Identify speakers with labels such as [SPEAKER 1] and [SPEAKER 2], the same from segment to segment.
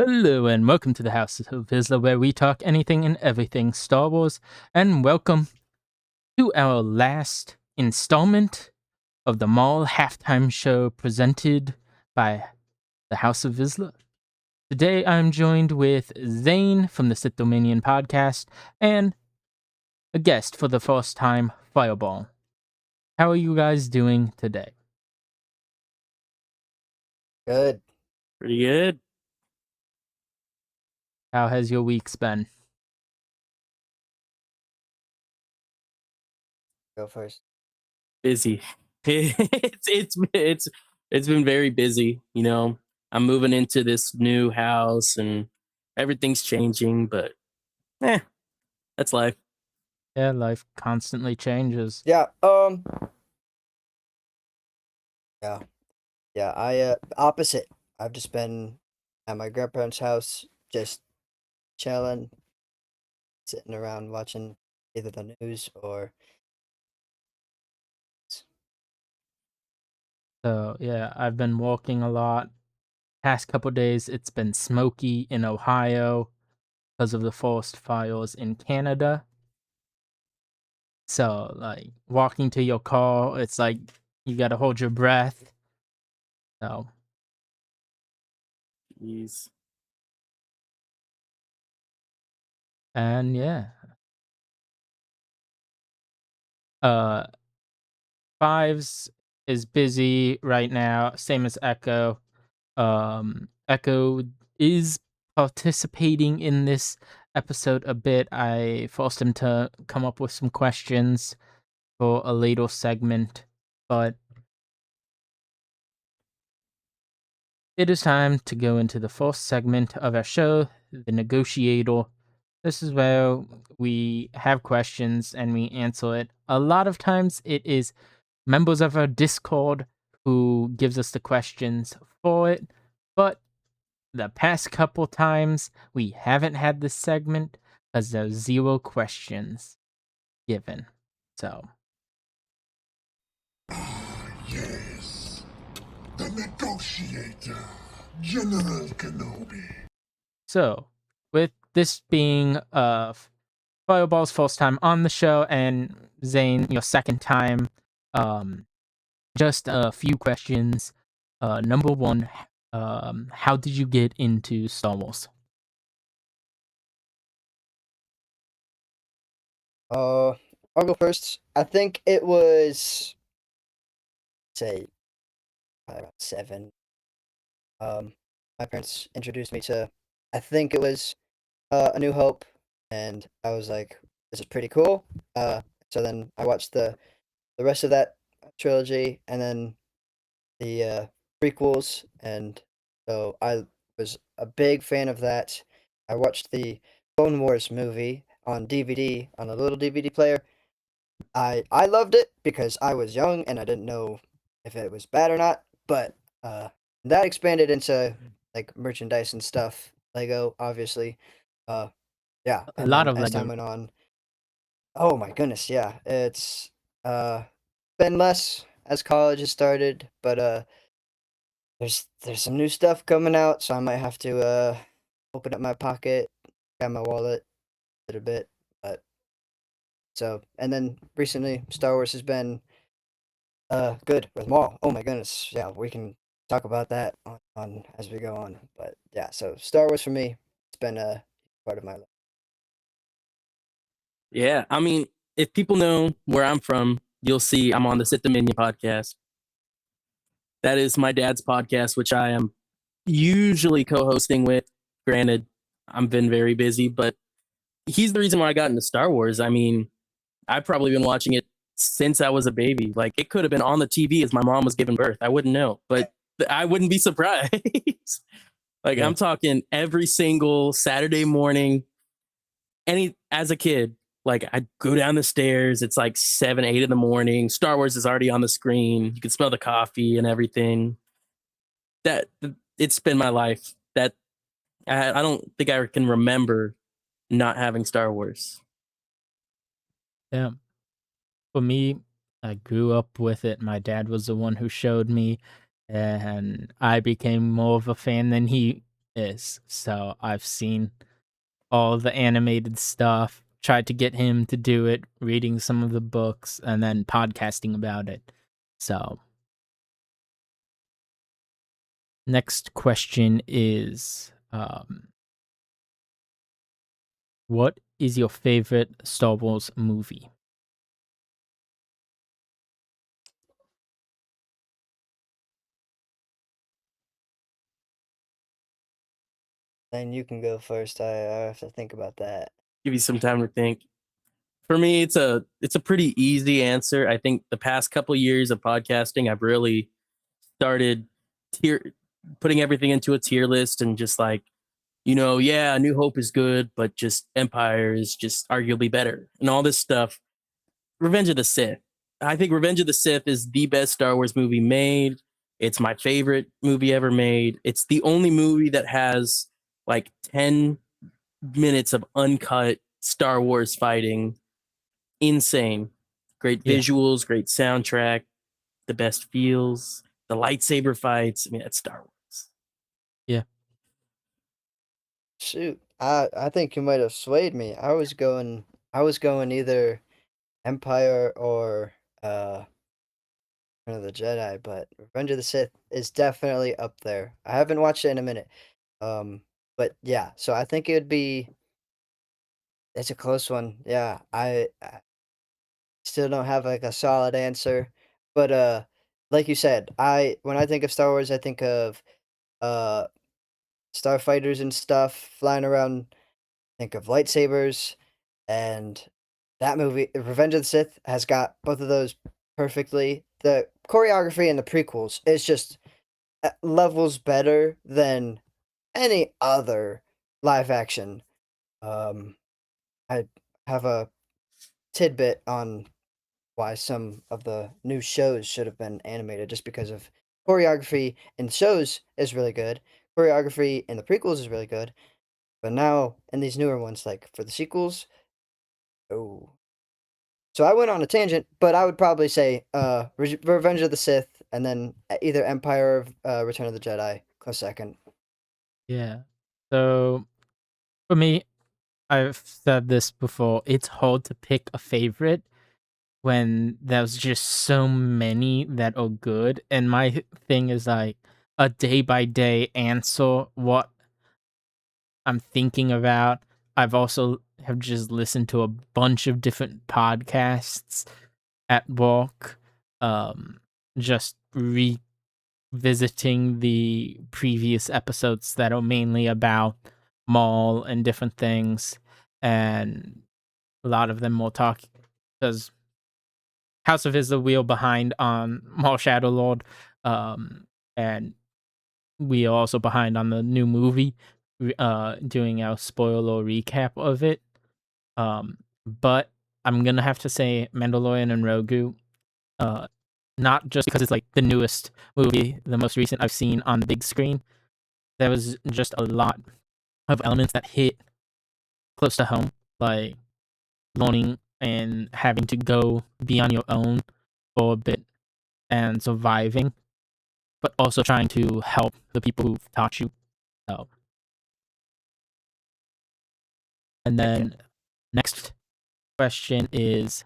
[SPEAKER 1] Hello and welcome to the House of Vizsla, where we talk anything and everything Star Wars. And welcome to our last installment of the Maul halftime show presented by the House of Vizsla. Today I'm joined with Zane from the Sith Dominion podcast and a guest for the first time, Fireball. How are you guys doing today?
[SPEAKER 2] Good.
[SPEAKER 3] Pretty good.
[SPEAKER 1] How has your weeks been?
[SPEAKER 2] Go first.
[SPEAKER 3] Busy. It's been very busy. I'm moving into this new house and everything's changing, but that's life.
[SPEAKER 1] Yeah, life constantly changes.
[SPEAKER 2] Yeah. Yeah. I opposite. I've just been at my grandparents' house, just chilling, sitting around watching either the news or.
[SPEAKER 1] So yeah, I've been walking a lot. Past couple days, it's been smoky in Ohio because of the forest fires in Canada. So like walking to your car, it's like you gotta hold your breath. So
[SPEAKER 3] Jeez.
[SPEAKER 1] and yeah, uh, Fives is busy right now, same as Echo. Echo is participating in this episode a bit. I forced him to come up with some questions for a later segment, but it is time to go into the first segment of our show, The Negotiator. This is where we have questions and we answer it. A lot of times it is members of our Discord who gives us the questions for it, but the past couple times we haven't had this segment because there's 0 questions given. So
[SPEAKER 4] Yes, the negotiator, General Kenobi.
[SPEAKER 1] So, with this being Fireball's first time on the show and Zane, your second time, just a few questions. Number one, how did you get into Star Wars?
[SPEAKER 2] I'll go first. I think it was, say, probably about 7. My parents introduced me to, I think it was, A New Hope, and I was like, "This is pretty cool." So then I watched the rest of that trilogy, and then the prequels, and so I was a big fan of that. I watched the Clone Wars movie on DVD on a little DVD player. I loved it because I was young and I didn't know if it was bad or not, but that expanded into like merchandise and stuff, Lego, obviously. Uh, yeah,
[SPEAKER 1] A
[SPEAKER 2] and
[SPEAKER 1] lot
[SPEAKER 2] then
[SPEAKER 1] of
[SPEAKER 2] as
[SPEAKER 1] Lego.
[SPEAKER 2] time went on, oh my goodness, yeah, it's uh been less as college has started, but there's some new stuff coming out, so I might have to open up my pocket, grab my wallet a little bit. But so and then recently Star Wars has been good with Maul. Oh my goodness, yeah, we can talk about that on as we go on. But yeah, so Star Wars for me, it's been a part of my life.
[SPEAKER 3] Yeah. I mean, if people know where I'm from, you'll see I'm on the Sith Dominion podcast. That is my dad's podcast, which I am usually co-hosting with. Granted, I've been very busy, but he's the reason why I got into Star Wars. I mean, I've probably been watching it since I was a baby. Like, it could have been on the TV as my mom was giving birth. I wouldn't know, but I wouldn't be surprised. Like,
[SPEAKER 2] Yeah.
[SPEAKER 3] I'm talking every single Saturday morning. As a kid, like, I'd go down the stairs. It's like 7, 8 in the morning. Star Wars is already on the screen. You can smell the coffee and everything. That it's been my life. That I don't think I can remember not having Star Wars.
[SPEAKER 1] Yeah. For me, I grew up with it. My dad was the one who showed me, and I became more of a fan than he is. So I've seen all the animated stuff, tried to get him to do it, reading some of the books, and then podcasting about it. So, next question is what is your favorite Star Wars movie?
[SPEAKER 2] Then you can go first. I have to think about that.
[SPEAKER 3] Give you some time to think. For me, it's a pretty easy answer. I think the past couple years of podcasting, I've really started tier putting everything into a tier list and just like, yeah, New Hope is good, but just Empire is just arguably better and all this stuff. Revenge of the Sith. I think Revenge of the Sith is the best Star Wars movie made. It's my favorite movie ever made. It's the only movie that has like 10 minutes of uncut Star Wars fighting. Insane. Great
[SPEAKER 1] Yeah.
[SPEAKER 3] visuals, great soundtrack, the best feels, the lightsaber fights. I mean, that's Star Wars.
[SPEAKER 1] Yeah.
[SPEAKER 2] Shoot, I think you might have swayed me. I was going either Empire or Return of the Jedi, but Revenge of the Sith is definitely up there. I haven't watched it in a minute. But yeah, so I think it would be. It's a close one. Yeah, I still don't have like a solid answer, but like you said, I when I think of Star Wars, I think of uh starfighters and stuff flying around. Think of lightsabers, and that movie, Revenge of the Sith, has got both of those perfectly. The choreography in the prequels is just levels better than any other live action. Um, I have a tidbit on why some of the new shows should have been animated just because of choreography in the shows is really good. Choreography in the prequels is really good. But now in these newer ones, like for the sequels, oh. So I went on a tangent, but I would probably say Revenge of the Sith and then either Empire or Return of the Jedi close second.
[SPEAKER 1] Yeah. So for me, I've said this before, it's hard to pick a favorite when there's just so many that are good. And my thing is like a day by day answer what I'm thinking about. I've also have just listened to a bunch of different podcasts at work, just revisiting the previous episodes that are mainly about Maul and different things, and a lot of them will talk because House of is the wheel behind on Maul Shadow Lord, and we are also behind on the new movie, doing our spoiler recap of it. But I'm gonna have to say Mandalorian and Rogu, uh, not just because it's like the newest movie, the most recent I've seen on the big screen. There was just a lot of elements that hit close to home, like learning and having to go be on your own for a bit and surviving, but also trying to help the people who've taught you. So, and then next question is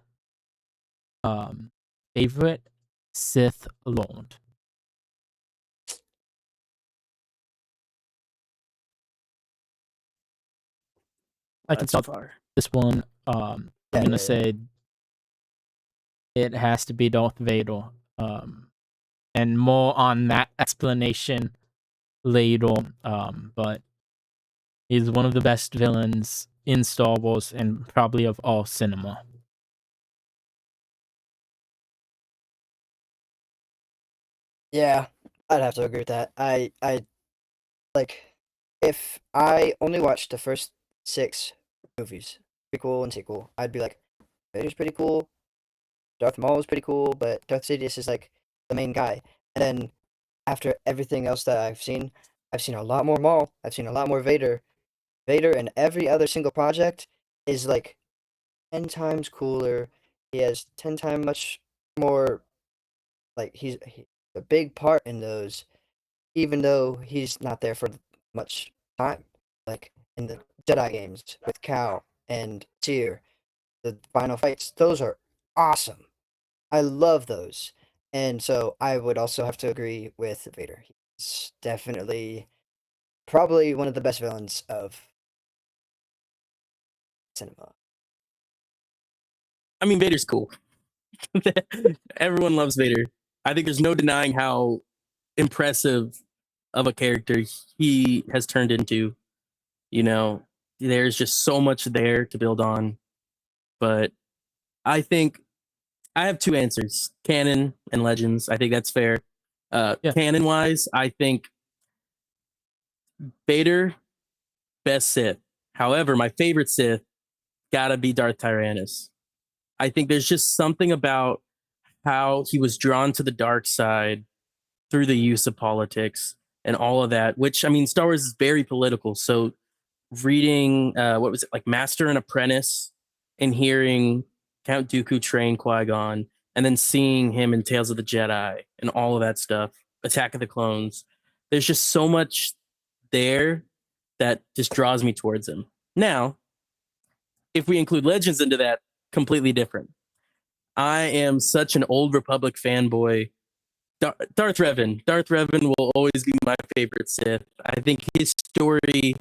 [SPEAKER 1] favorite Sith Lord. I can
[SPEAKER 3] That's
[SPEAKER 1] start
[SPEAKER 3] far.
[SPEAKER 1] this one. I'm gonna
[SPEAKER 2] Yeah.
[SPEAKER 1] say it has to be Darth Vader. And more on that explanation later. But he's one of the best villains in Star Wars and probably of all cinema.
[SPEAKER 2] Yeah, I'd have to agree with that. I like if I only watched the first 6 movies, prequel and sequel, I'd be like, Vader's pretty cool, Darth Maul is pretty cool, but Darth Sidious is like the main guy. And then after everything else that I've seen a lot more Maul, I've seen a lot more Vader. Vader and every other single project is like 10 times cooler. He has 10 times much more, like he's a big part in those, even though he's not there for much time. Like in the Jedi games with Cal and Tyr, the final fights, those are awesome. I love those. And so I would also have to agree with Vader. He's definitely probably one of the best villains of cinema.
[SPEAKER 3] I mean, Vader's cool. Everyone loves Vader. I think there's no denying how impressive of a character he has turned into. You know, there's just so much there to build on. But I think I have two answers: canon and legends. I think that's fair.
[SPEAKER 1] Yeah.
[SPEAKER 3] Canon wise, I think Vader, best Sith. However, my favorite Sith gotta be Darth Tyrannus. I think there's just something about how he was drawn to the dark side through the use of politics and all of that, which I mean, Star Wars is very political. So reading, what was it, like Master and Apprentice, and hearing Count Dooku train Qui-Gon, and then seeing him in Tales of the Jedi and all of that stuff, Attack of the Clones, there's just so much there that just draws me towards him. Now, if we include Legends into that, completely different. I am such an Old Republic fanboy. Darth Revan. Darth Revan will always be my favorite Sith. I think his story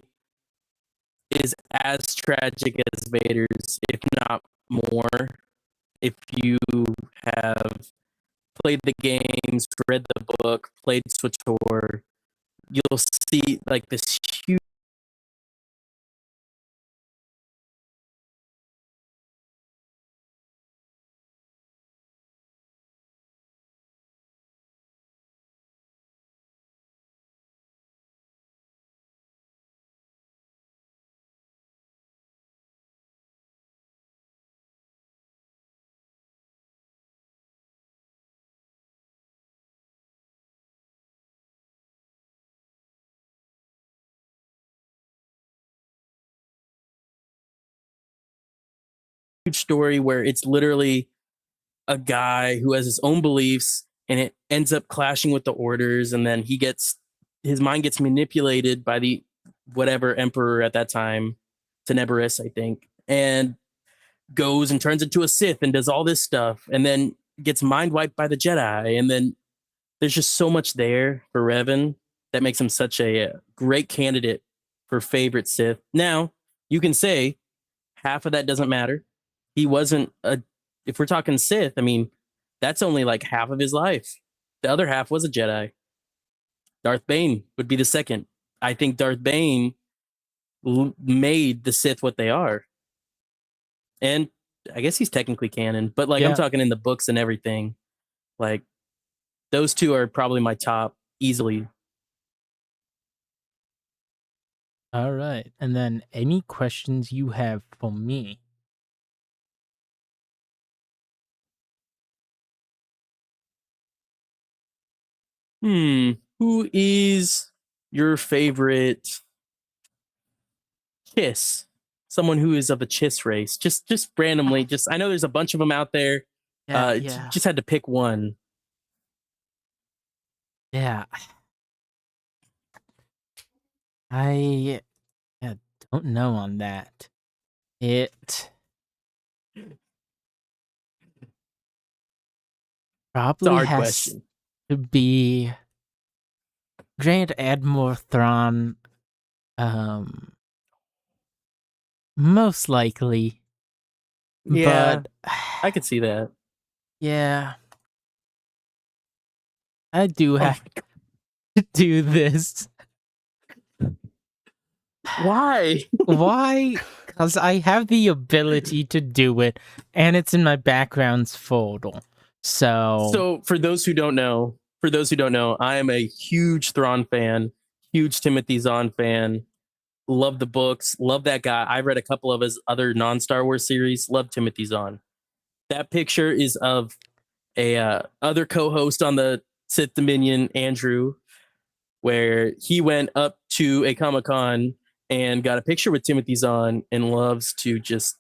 [SPEAKER 3] is as tragic as Vader's, if not more. If you have played the games, read the book, played SWTOR, you'll see like this huge story where it's literally a guy who has his own beliefs and it ends up clashing with the orders, and then his mind gets manipulated by the whatever emperor at that time, Tenebrous, I think, and goes and turns into a Sith and does all this stuff, and then gets mind wiped by the Jedi, and then there's just so much there for Revan that makes him such a great candidate for favorite Sith. Now, you can say half of that doesn't matter. He wasn't a, if we're talking Sith, I mean, that's only like half of his life. The other half was a Jedi. Darth Bane would be the second. I think Darth Bane made the Sith what they are. And I guess he's technically canon, but like I'm
[SPEAKER 1] Yeah.
[SPEAKER 3] talking in the books and everything. Like those two are probably my top easily.
[SPEAKER 1] All right. And then any questions you have for me?
[SPEAKER 3] Who is your favorite Chiss? Someone who is of a Chiss race. Just randomly. Just I know there's a bunch of them out there.
[SPEAKER 1] Yeah.
[SPEAKER 3] Just had to pick one.
[SPEAKER 1] Yeah. I don't know on that. It
[SPEAKER 3] It's a
[SPEAKER 1] probably
[SPEAKER 3] hard
[SPEAKER 1] has
[SPEAKER 3] question.
[SPEAKER 1] to be Grand Admiral Thrawn. Most likely.
[SPEAKER 3] Yeah,
[SPEAKER 1] But
[SPEAKER 3] I could see that.
[SPEAKER 1] yeah, I do
[SPEAKER 3] Oh
[SPEAKER 1] have
[SPEAKER 3] my
[SPEAKER 1] to do this.
[SPEAKER 3] Why?
[SPEAKER 1] Why? Because I have the ability to do it, and it's in my backgrounds folder.
[SPEAKER 3] So for those who don't know, I am a huge Thrawn fan, huge Timothy Zahn fan. Love the books, love that guy. I read a couple of his other non-Star Wars series. Love Timothy Zahn. That picture is of a other co-host on the Sith Dominion, Andrew, where he went up to a Comic-Con and got a picture with Timothy Zahn and loves to just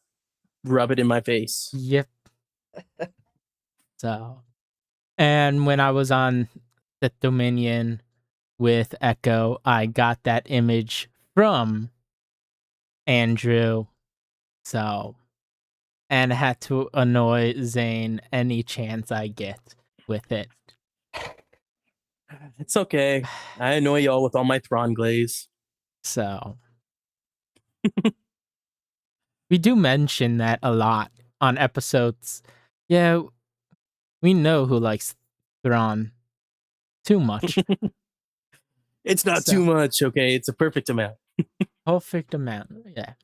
[SPEAKER 3] rub it in my face.
[SPEAKER 1] Yep. And when I was on the Dominion with Echo, I got that image from Andrew. So, and I had to annoy Zane any chance I get with it.
[SPEAKER 3] It's okay. I annoy y'all with all my Thrawn glaze.
[SPEAKER 1] So, we do mention that a lot on episodes. Yeah, we know who likes Thrawn too much.
[SPEAKER 3] It's not
[SPEAKER 1] So,
[SPEAKER 3] too much, okay? It's a perfect amount.
[SPEAKER 1] perfect amount. Yeah.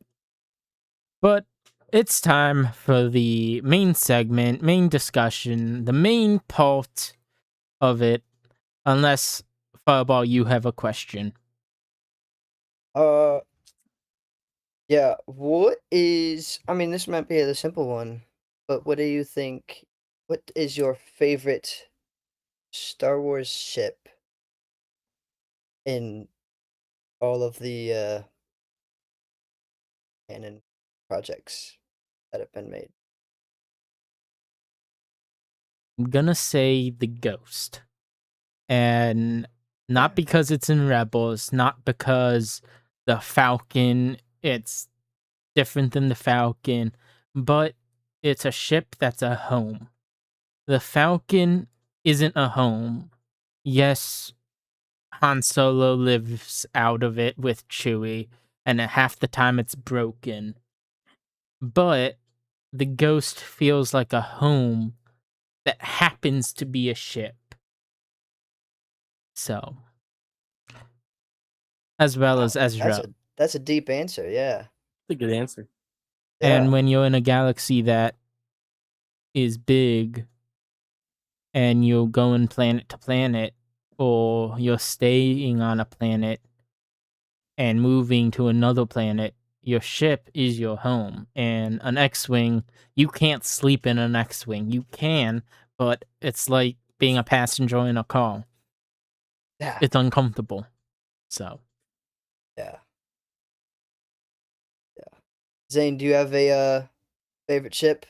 [SPEAKER 1] But it's time for the main segment, main discussion, the main part of it. Unless, Fireball, you have a question.
[SPEAKER 2] Uh, yeah. What is? I mean, this might be a simple one, but what do you think? What is your favorite Star Wars ship in all of the canon projects that have been made?
[SPEAKER 1] I'm gonna say the Ghost. And not
[SPEAKER 2] Yeah.
[SPEAKER 1] because it's in Rebels, not because the Falcon, it's different than the Falcon, but it's a ship that's a home. The Falcon isn't a home. Yes, Han Solo lives out of it with Chewie, and at half the time it's broken. But the Ghost feels like a home that happens to be a ship. So, as well as
[SPEAKER 2] Wow,
[SPEAKER 1] Ezra.
[SPEAKER 2] that's a deep answer. Yeah.
[SPEAKER 3] That's a good answer.
[SPEAKER 1] And
[SPEAKER 2] Yeah.
[SPEAKER 1] when you're in a galaxy that is big and you're going planet to planet, or you're staying on a planet and moving to another planet, your ship is your home. And an X Wing, you can't sleep in an X Wing. You can, but it's like being a passenger in a car.
[SPEAKER 2] Yeah.
[SPEAKER 1] It's uncomfortable. So,
[SPEAKER 2] Yeah. Yeah. Zane, do you have a favorite ship?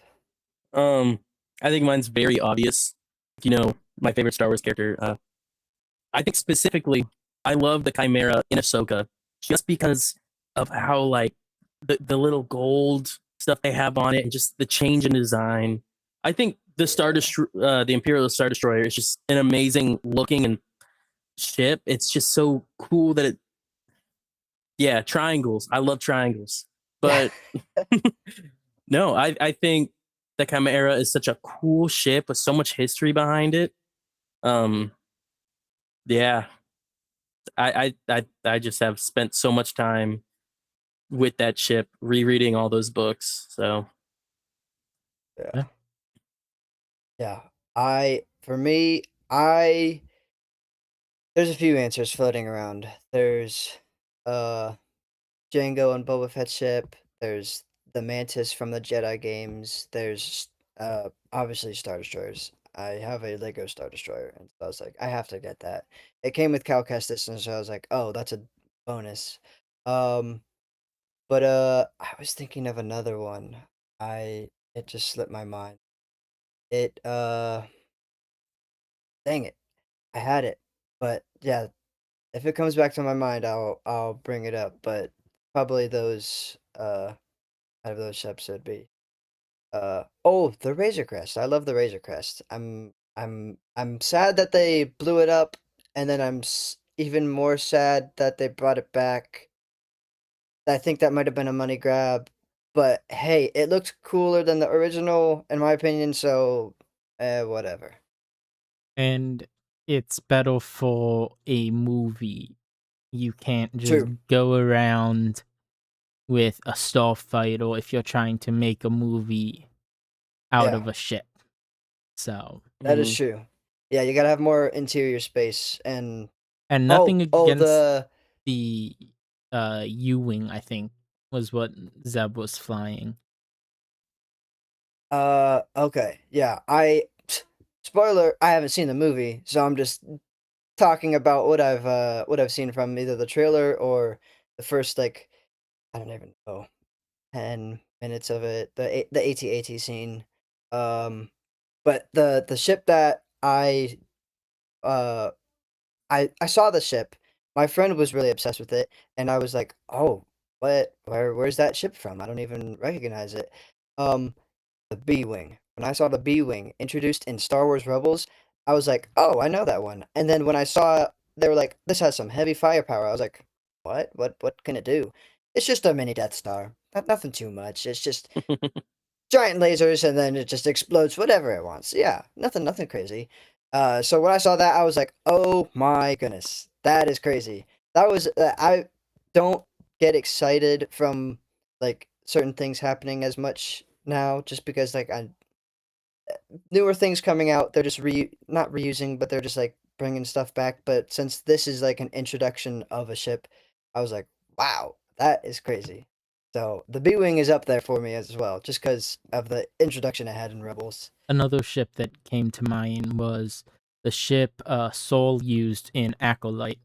[SPEAKER 3] Um, I think mine's very obvious. You know, my favorite Star Wars character. I think specifically, I love the Chimera in Ahsoka just because of how like the little gold stuff they have on it and just the change in design. I think the Imperial Star Destroyer is just an amazing looking and ship. It's just so cool that yeah, triangles. I love triangles,
[SPEAKER 2] Yeah.
[SPEAKER 3] but no, I think the Chimera is such a cool ship with so much history behind it. Um, yeah, I just have spent so much time with that ship, rereading all those books. So
[SPEAKER 2] Yeah.
[SPEAKER 1] yeah.
[SPEAKER 2] Yeah. For me, there's a few answers floating around. There's uh Django and Boba Fett ship. There's the Mantis from the Jedi games. There's obviously Star Destroyers. I have a Lego Star Destroyer, and so I was like, I have to get that. It came with Cal Kestis, and so I was like, oh, that's a bonus. Um, but I was thinking of another one. It just slipped my mind. It dang it, I had it, but yeah, if it comes back to my mind, I'll bring it up. But probably those out of those ships would be oh, the Razor Crest. I love the Razor Crest. I'm sad that they blew it up, and then even more sad that they brought it back. I think that might have been a money grab, but hey, it looked cooler than the original in my opinion, so whatever.
[SPEAKER 1] And it's better for a movie. You can't just
[SPEAKER 2] True.
[SPEAKER 1] go around with a starfighter if you're trying to make a movie out
[SPEAKER 2] Yeah,
[SPEAKER 1] of a ship. So,
[SPEAKER 2] that is
[SPEAKER 3] mhm.
[SPEAKER 2] true. Yeah, you gotta have more interior space
[SPEAKER 1] and nothing
[SPEAKER 2] oh
[SPEAKER 1] against
[SPEAKER 2] the
[SPEAKER 1] the U-wing, I think, was what Zeb was flying.
[SPEAKER 2] okay. Yeah, spoiler, I haven't seen the movie, so I'm just talking about what I've seen from either the trailer or the first like I don't even know 10 minutes of it, the AT-AT scene. But the ship that uh I saw the ship my friend was really obsessed with it, and I was like, "Oh, where's that ship from? I don't even recognize it." Um, the B-wing. When I saw the B-wing introduced in Star Wars Rebels, I was like, "Oh, I know that one." And then when I saw they were like, "This has some heavy firepower," I was like, "What? What can it do?" It's just a mini Death Star. Nothing too much. It's just giant lasers, and then it just explodes whatever it wants. Yeah, nothing crazy. So when I saw that, I was like, "Oh my goodness, that is crazy." That was I don't get excited from like certain things happening as much now, just because like I newer things coming out, they're just not reusing, but they're just like bringing stuff back. But since this is like an introduction of a ship, I was like, wow, that is crazy. So the B Wing is up there for me as well, just because of the introduction it had in Rebels.
[SPEAKER 1] Another ship that came to mind was the ship Soul used in Acolyte.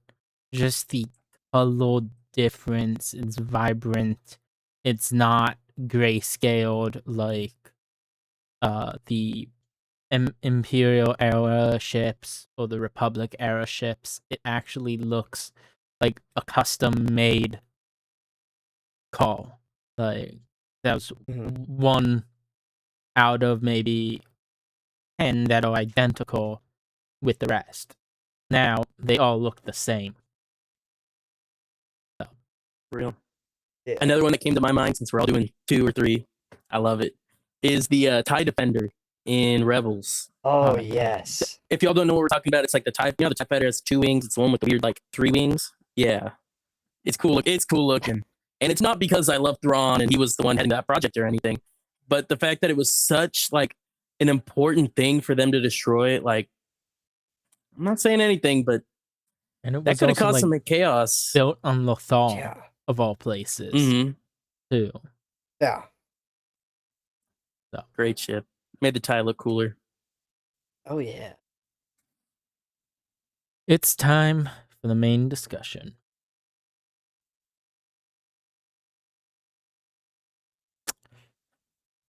[SPEAKER 1] Just the color difference, it's vibrant. It's not grayscaled like the Imperial era ships or the Republic era ships. It actually looks like a custom made call. Like that was
[SPEAKER 2] Hmm.
[SPEAKER 1] one out of maybe 10 that are identical with the rest. Now they all look the same. So,
[SPEAKER 3] Real.
[SPEAKER 2] Yeah.
[SPEAKER 3] Another one that came to my mind, since we're all doing 2 or 3, I love it, is the TIE Defender in Rebels.
[SPEAKER 2] Oh
[SPEAKER 1] oh yeah.
[SPEAKER 2] yes.
[SPEAKER 3] If y'all don't know what we're talking about, it's like the TIE, the TIE Fighter has 2 wings. It's the one with the weird, like, 3 wings. Yeah. It's cool. It's cool looking. And it's not because I love Thrawn and he was the one heading that project or anything, but the fact that it was such, like, an important thing for them to destroy, like, I'm not saying anything, but
[SPEAKER 1] And it
[SPEAKER 3] that
[SPEAKER 1] was
[SPEAKER 3] could have
[SPEAKER 1] also
[SPEAKER 3] caused
[SPEAKER 1] like
[SPEAKER 3] some chaos.
[SPEAKER 1] built on Lothal
[SPEAKER 2] Yeah.
[SPEAKER 1] of all places
[SPEAKER 3] Mm-hmm.
[SPEAKER 1] too.
[SPEAKER 2] Yeah.
[SPEAKER 1] So
[SPEAKER 3] Great ship. Made the TIE look cooler.
[SPEAKER 2] Oh yeah.
[SPEAKER 1] it's time for the main discussion.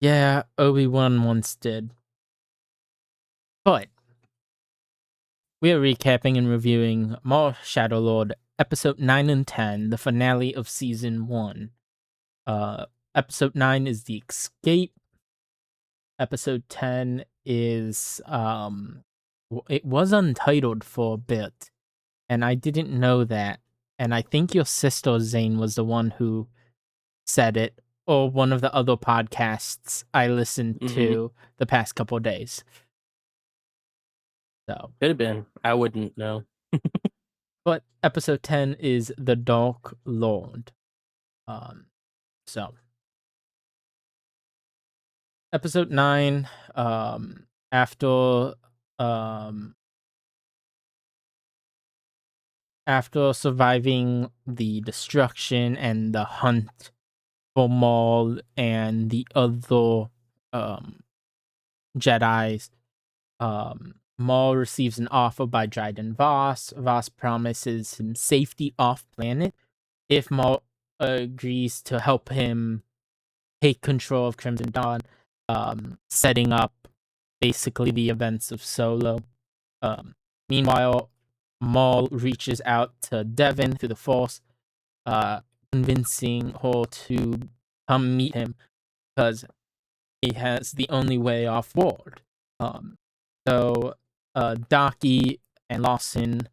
[SPEAKER 1] Yeah, Obi-Wan once did. But we are recapping and reviewing Maul Shadow Lord episode 9 and 10, the finale of season 1. Episode 9 is The Escape. Episode 10 is it was untitled for a bit, and I didn't know that. And I think your sister Zane was the one who said it, or one of the other podcasts I listened
[SPEAKER 3] Mm-hmm.
[SPEAKER 1] to the past couple of days. So,
[SPEAKER 3] Could have been. I wouldn't know.
[SPEAKER 1] but episode 10 is The Dark Lord. So episode 9, after um after surviving the destruction and the hunt for Maul and the other um Jedis, Maul receives an offer by Dryden Voss. Voss promises him safety off planet if Maul agrees to help him take control of Crimson Dawn, setting up basically the events of Solo. Meanwhile, Maul reaches out to Devon through the Force, uh, convincing her to come meet him because he has the only way off world. Um, so Daki and Lawson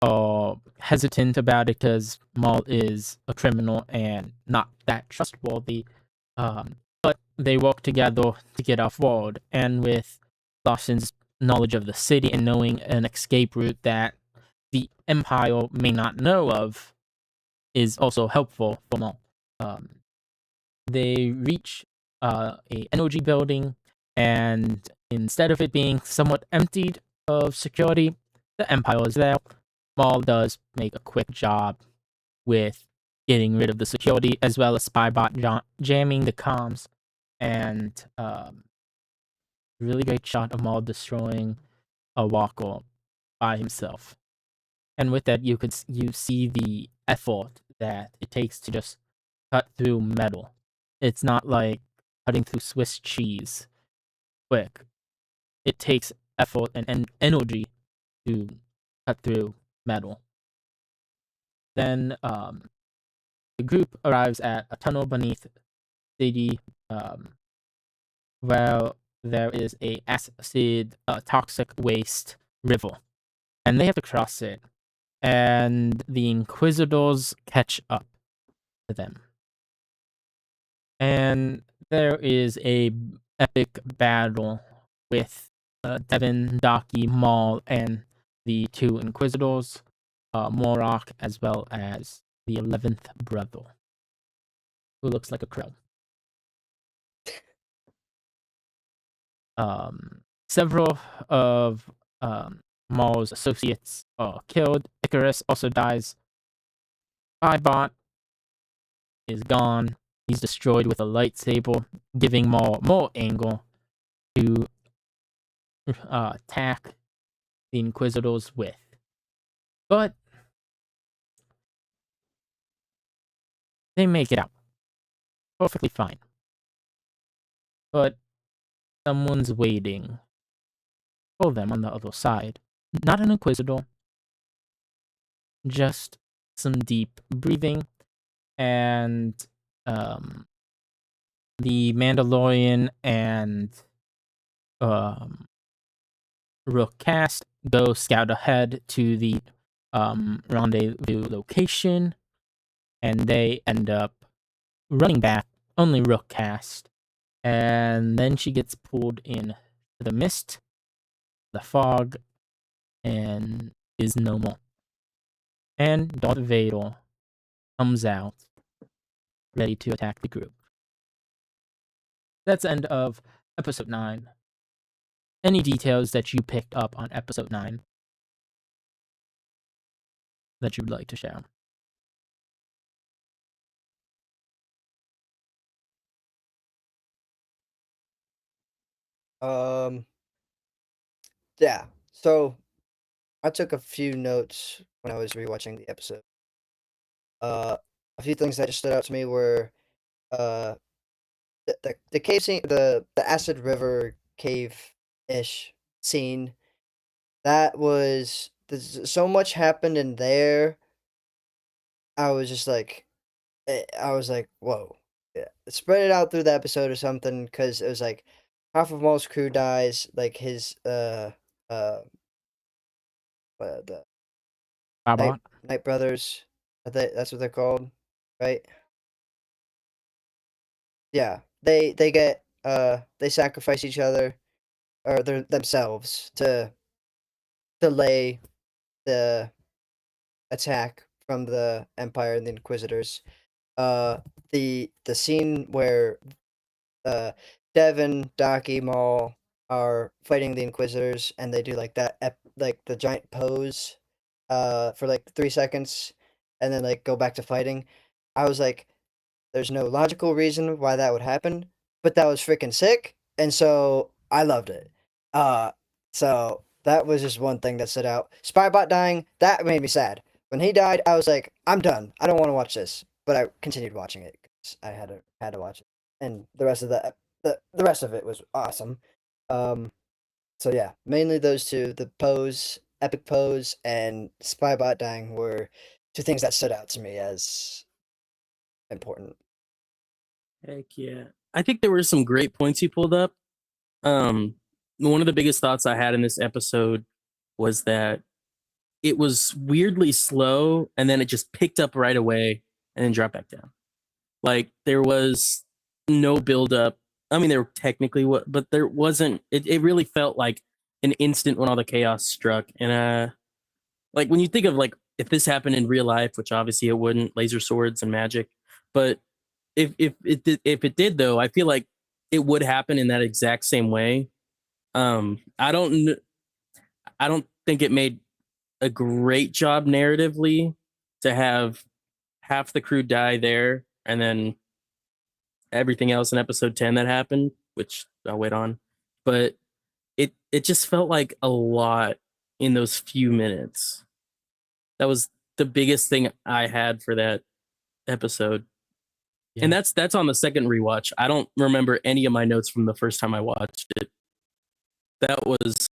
[SPEAKER 1] are hesitant about it because Maul is a criminal and not that trustworthy. But they work together to get off world, and with Lawson's knowledge of the city and knowing an escape route that the Empire may not know of is also helpful for Maul. Um, they reach a energy building, and instead of it being somewhat emptied of security, the Empire is there. Maul does make a quick job with getting rid of the security as well as Spybot jamming the comms, and really great shot of Maul destroying a walker by himself. And with that, you see the effort that it takes to just cut through metal. It's not like cutting through Swiss cheese quick. It takes effort and energy to cut through metal. Then the group arrives at a tunnel beneath the city, where there is a acid toxic waste river, and they have to cross it. And the Inquisitors catch up to them, and there is a epic battle with Devin, Daki, Maul, and the two Inquisitors, Morok, as well as the 11th brother, who looks like a crow. Several of Maul's associates are killed. Icarus also dies. Ibot is gone. He's destroyed with a lightsaber, giving Maul more angle to attack the Inquisitors with. But they make it out perfectly fine. But someone's waiting for them on the other side. Not an Inquisitor, just some deep breathing, and the Mandalorian and Rook Cast go scout ahead to the rendezvous location, and they end up running back. Only Rook Cast, and then she gets pulled in to the mist, the fog, and is no more. And Darth Vader comes out, ready to attack the group. That's the end of episode 9. Any details that you picked up on episode 9 that you'd like to share?
[SPEAKER 2] Yeah. So I took a few notes when I was rewatching the episode. A few things that just stood out to me were uh the cave scene, the acid river cave ish scene. That was so much happened in there. I was just like, I was like, whoa. Yeah. Spread it out through the episode or something, because it was like half of Maul's crew dies, like his the
[SPEAKER 1] Bobot?
[SPEAKER 2] Night Brothers. That's what they're called, right? Yeah. They get they sacrifice each other or themselves to delay the attack from the Empire and the Inquisitors. Uh the scene where uh Devin, Daki, Maul are fighting the Inquisitors, and they do like that like the giant pose for like 3 seconds, and then like go back to fighting. I was like, there's no logical reason why that would happen, but that was freaking sick, and so I loved it. Uh, so that was just one thing that stood out. Spybot dying, that made me sad. When he died, I was like, I'm done. I don't want to watch this, but I continued watching it because I had to watch it, and the rest of the rest of it was awesome. Um, so yeah, mainly those two, the pose, epic pose, and Spybot dying were two things that stood out to me as important.
[SPEAKER 3] Heck yeah. I think there were some great points you pulled up. One of the biggest thoughts I had in this episode was that it was weirdly slow, and then it just picked up right away and then dropped back down. Like there was no build up. I mean, there technically was, but there wasn't. It really felt like an instant when all the chaos struck. And like when you think of like if this happened in real life, which obviously it wouldn't, laser swords and magic, but if it did though, I feel like it would happen in that exact same way. I don't think it made a great job narratively to have half the crew die there and then everything else in episode 10 that happened, which I'll wait on. But it just felt like a lot in those few minutes. That was the biggest thing I had for that episode.
[SPEAKER 1] Yeah.
[SPEAKER 3] And that's on the second rewatch. I don't remember any of my notes from the first time I watched it. That was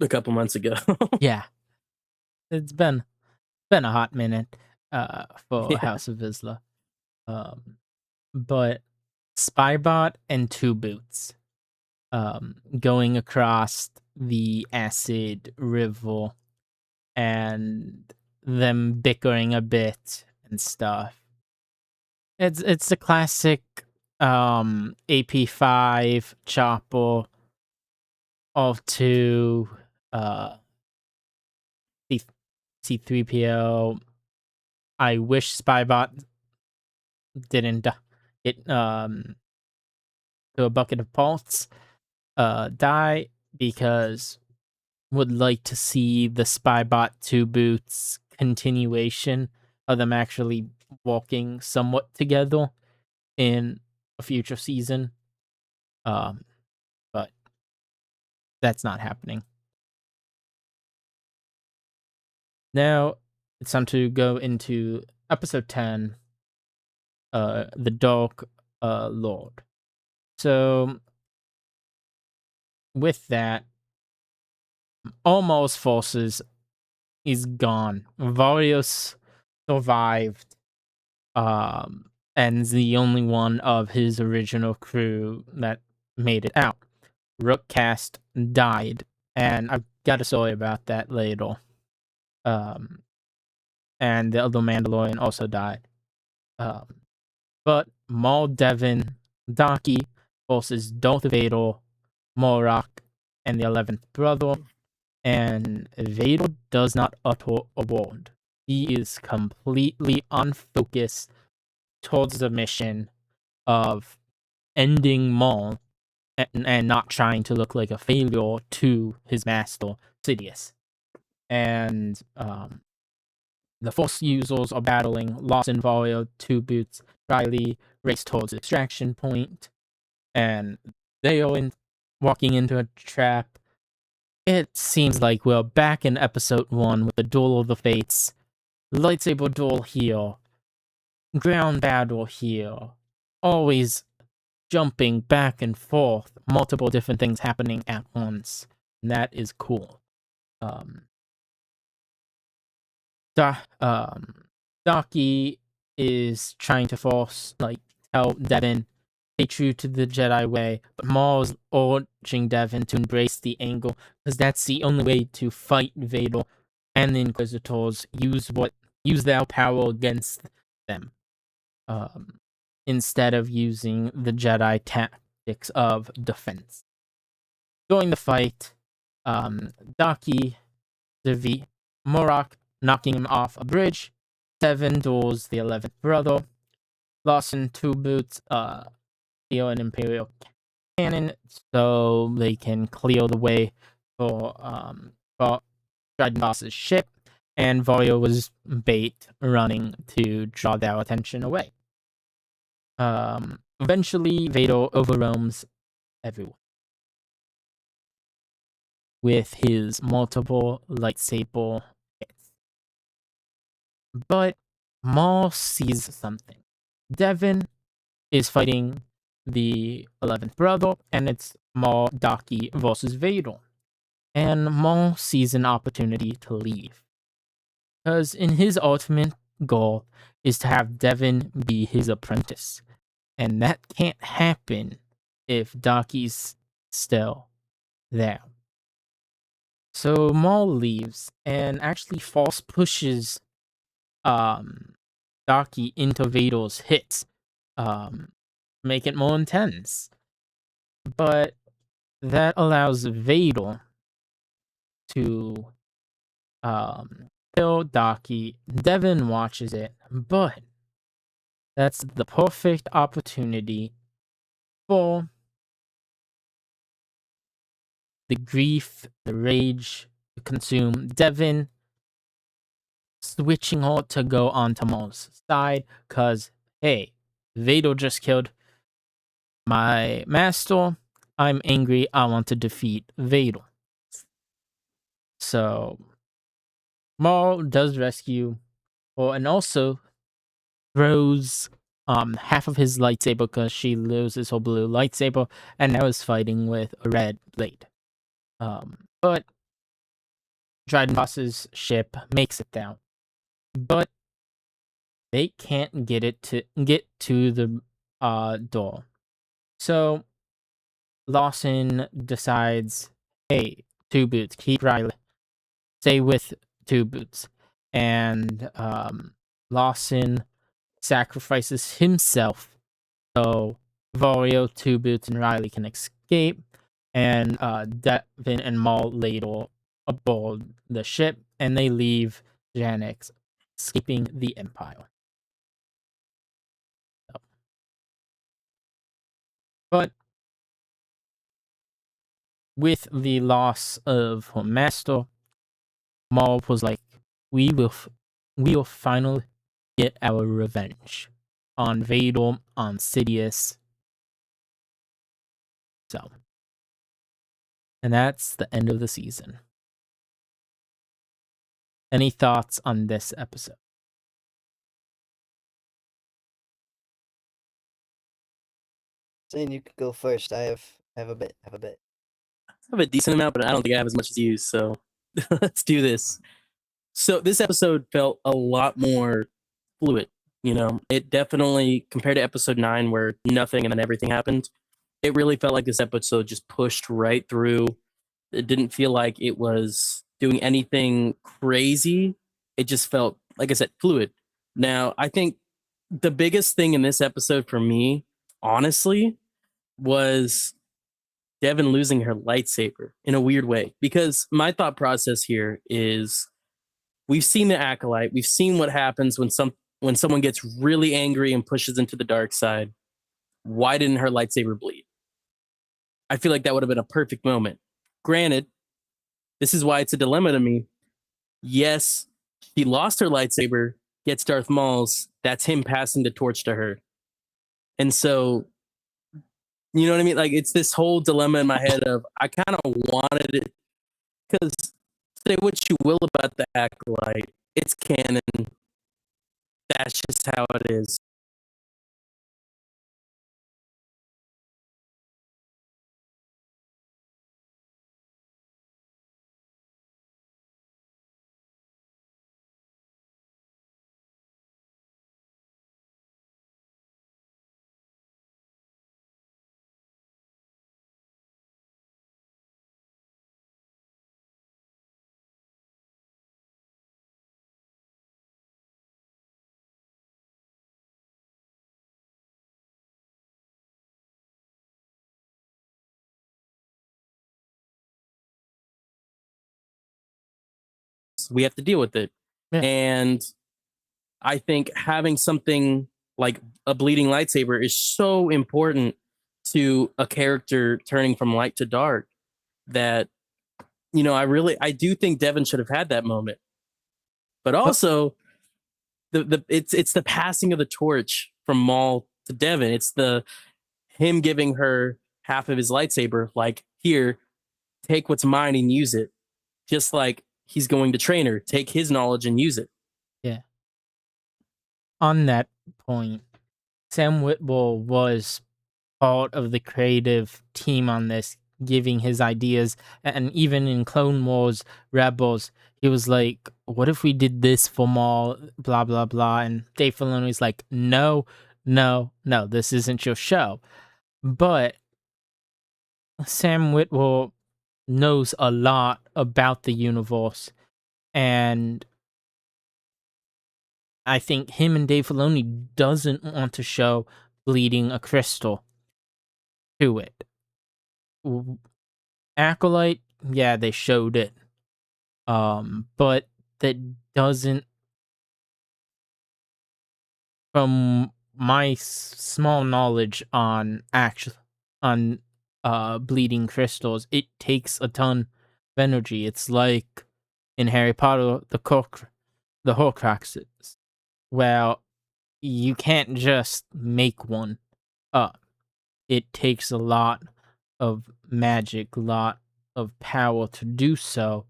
[SPEAKER 3] a couple months ago.
[SPEAKER 1] Yeah, it's been a hot minute for
[SPEAKER 3] Yeah.
[SPEAKER 1] House of Vizsla. But Spybot and Two Boots going across the acid river and them bickering a bit and stuff. It's the classic AP5 chopper of two C C3PO. I wish Spybot didn't get to a bucket of pulse die, because would like to see the Spybot 2 boots continuation of them actually walking somewhat together in a future season. But that's not happening. Now it's time to go into episode 10, The Dark Lord. So with that, all Maul's forces is gone. Varios survived, and is the only one of his original crew that made it out. Rookcast died, and I've got a story about that later. And the other Mandalorian also died. But Maul, Devin, Donkey versus Darth Vader, Morak, and the 11th brother. And Vader does not utter a word. He is completely unfocused towards the mission of ending Maul and not trying to look like a failure to his master, Sidious. And the Force users are battling. Lawson, Vario, Two Boots, Riley race towards the extraction point, and they are walking into a trap. It seems like we're back in episode 1 with the Duel of the Fates. Lightsaber duel here. Ground battle here. Always jumping back and forth. Multiple different things happening at once. And that is cool. Docky is trying to tell Devin, stay true to the Jedi way, but Maul's urging Devin to embrace the angle, because that's the only way to fight Vader and the Inquisitors. Use their power against them, instead of using the Jedi tactics of defense. During the fight, Docky, Morak knocking him off a bridge. Devin duels the 11th brother. Lawson, Two Boots, steal an Imperial cannon so they can clear the way for Dryden Boss's ship. And Vario was bait running to draw their attention away. Eventually, Vader overwhelms everyone with his multiple lightsaber hits. But Maul sees something. Devin is fighting the 11th brother, and it's Maul, Docky versus Vader. And Maul sees an opportunity to leave, because in his ultimate goal is to have Devin be his apprentice. And that can't happen if Docky's still there. So Maul leaves and actually force pushes Docky into Vader's hits, make it more intense. But that allows Vader to kill Docky. Devin watches it, but that's the perfect opportunity for the grief, the rage to consume Devin, switching her to go onto Maul's side, because, hey, Vader just killed my master. I'm angry. I want to defeat Vader. So Maul does rescue her, and also throws half of his lightsaber, because she loses her blue lightsaber and now is fighting with a red blade. But Dryden Voss's ship makes it down, but they can't get to the door. So Lawson decides, hey, Two Boots, keep Riley, stay with Two Boots, and Lawson sacrifices himself so Vario, Two Boots, and Riley can escape, and Devin and Maul ladle aboard the ship, and they leave Janix, escaping the Empire. But with the loss of her master, Maul was like, we will finally get our revenge on Vader, on Sidious. So, and that's the end of the season. Any thoughts on this episode?
[SPEAKER 2] Zane, you can go first. I have a bit.
[SPEAKER 3] I have a decent amount, but I don't think I have as much as you. So let's do this. So this episode felt a lot more fluid. You know, it definitely, compared to episode 9 where nothing and then everything happened, it really felt like this episode just pushed right through. It didn't feel like it was doing anything crazy. It just felt, like I said, fluid. Now, I think the biggest thing in this episode for me, honestly, was Devin losing her lightsaber in a weird way. Because my thought process here is, we've seen the Acolyte. We've seen what happens when someone gets really angry and pushes into the dark side. Why didn't her lightsaber bleed? I feel like that would have been a perfect moment. Granted, this is why it's a dilemma to me. Yes, she lost her lightsaber, gets Darth Maul's. That's him passing the torch to her. And so, you know what I mean? Like, it's this whole dilemma in my head of, I kind of wanted it, because say what you will about the Acolyte, it's canon. That's just how it is. We have to deal with it.
[SPEAKER 1] Yeah.
[SPEAKER 3] And I think having something like a bleeding lightsaber is so important to a character turning from light to dark that, you know, I do think Devin should have had that moment. But also, it's the passing of the torch from Maul to Devin. It's the him giving her half of his lightsaber, like, here, take what's mine and use it. Just like he's going to train her, take his knowledge and use it.
[SPEAKER 1] Yeah. On that point, Sam Witwer was part of the creative team on this, giving his ideas, and even in Clone Wars Rebels, he was like, what if we did this for Maul, blah, blah, blah, and Dave Filoni's like, no, this isn't your show. But Sam Witwer knows a lot about the universe, and I think him and Dave Filoni doesn't want to show bleeding a crystal to it. Acolyte, yeah, they showed it. But that doesn't, from my small knowledge on bleeding crystals, it takes a ton of energy. It's like in Harry Potter, the Horcruxes, where you can't just make one up. It takes a lot of magic, a lot of power to do so.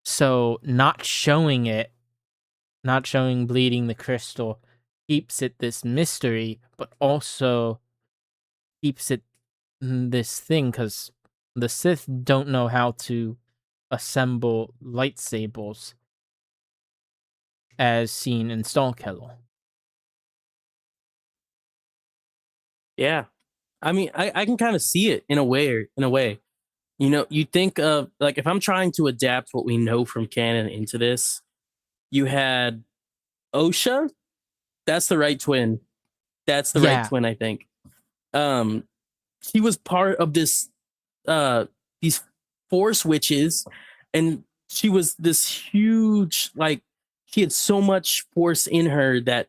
[SPEAKER 1] So not showing bleeding the crystal keeps it this mystery, but also keeps it this thing, because the Sith don't know how to assemble lightsabers as seen in Stalkella.
[SPEAKER 3] Yeah. I mean, I can kind of see it in a way. You know, you think of like if I'm trying to adapt what we know from canon into this, you had Osha. That's the right twin. That's the right
[SPEAKER 1] Yeah,
[SPEAKER 3] twin, I think. Um, he was part of this these force witches, and she was this huge like she had so much force in her that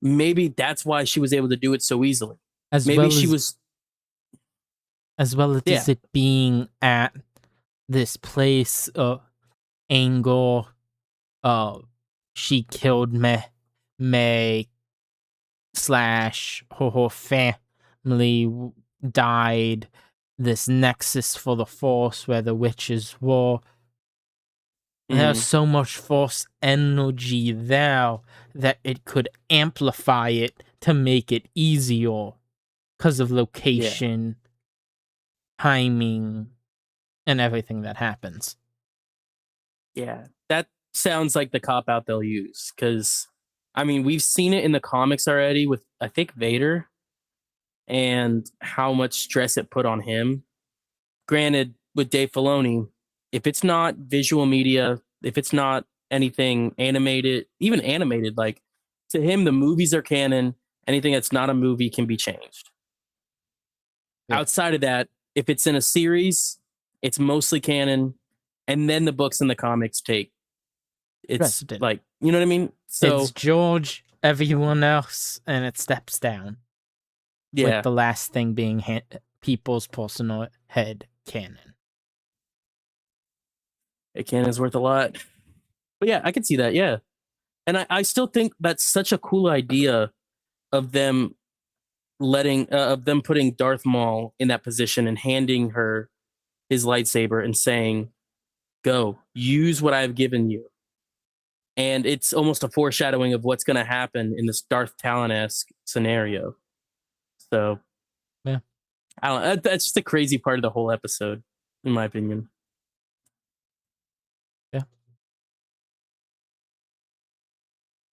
[SPEAKER 3] maybe that's why she was able to do it so easily.
[SPEAKER 1] as
[SPEAKER 3] Maybe
[SPEAKER 1] well
[SPEAKER 3] she
[SPEAKER 1] as
[SPEAKER 3] was yeah.
[SPEAKER 1] it being at this place angle. She killed May slash her whole family died. This nexus for the Force where the witches were. There's
[SPEAKER 3] Mhm.
[SPEAKER 1] so much Force energy there that it could amplify it to make it easier because of
[SPEAKER 3] Yeah.
[SPEAKER 1] location, timing, and everything that happens.
[SPEAKER 3] Yeah. That sounds like the cop out they'll use cuz I mean, we've seen it in the comics already with I think Vader and how much stress it put on him. Granted, with Dave Filoni, if it's not visual media, if it's not anything animated, even animated, like to him, the movies are canon. Anything that's not a movie can be changed.
[SPEAKER 2] Yeah.
[SPEAKER 3] Outside of that, if it's in a series, it's mostly canon, and then the books and the comics take. It's
[SPEAKER 1] Precedent.
[SPEAKER 3] like you know what I mean.
[SPEAKER 1] It's
[SPEAKER 3] So
[SPEAKER 1] George, everyone else, and it steps down. With
[SPEAKER 3] yeah,
[SPEAKER 1] the last thing being people's personal head canon.
[SPEAKER 3] a canon is worth a lot. But yeah, I can see that. Yeah, and I still think that's such a cool idea of them of them putting Darth Maul in that position and handing her his lightsaber and saying, "Go, use what I've given you." And it's almost a foreshadowing of what's going to happen in this Darth Talon esque scenario. So,
[SPEAKER 1] Yeah.
[SPEAKER 3] I don't. That's just a crazy part of the whole episode, in my opinion.
[SPEAKER 1] Yeah.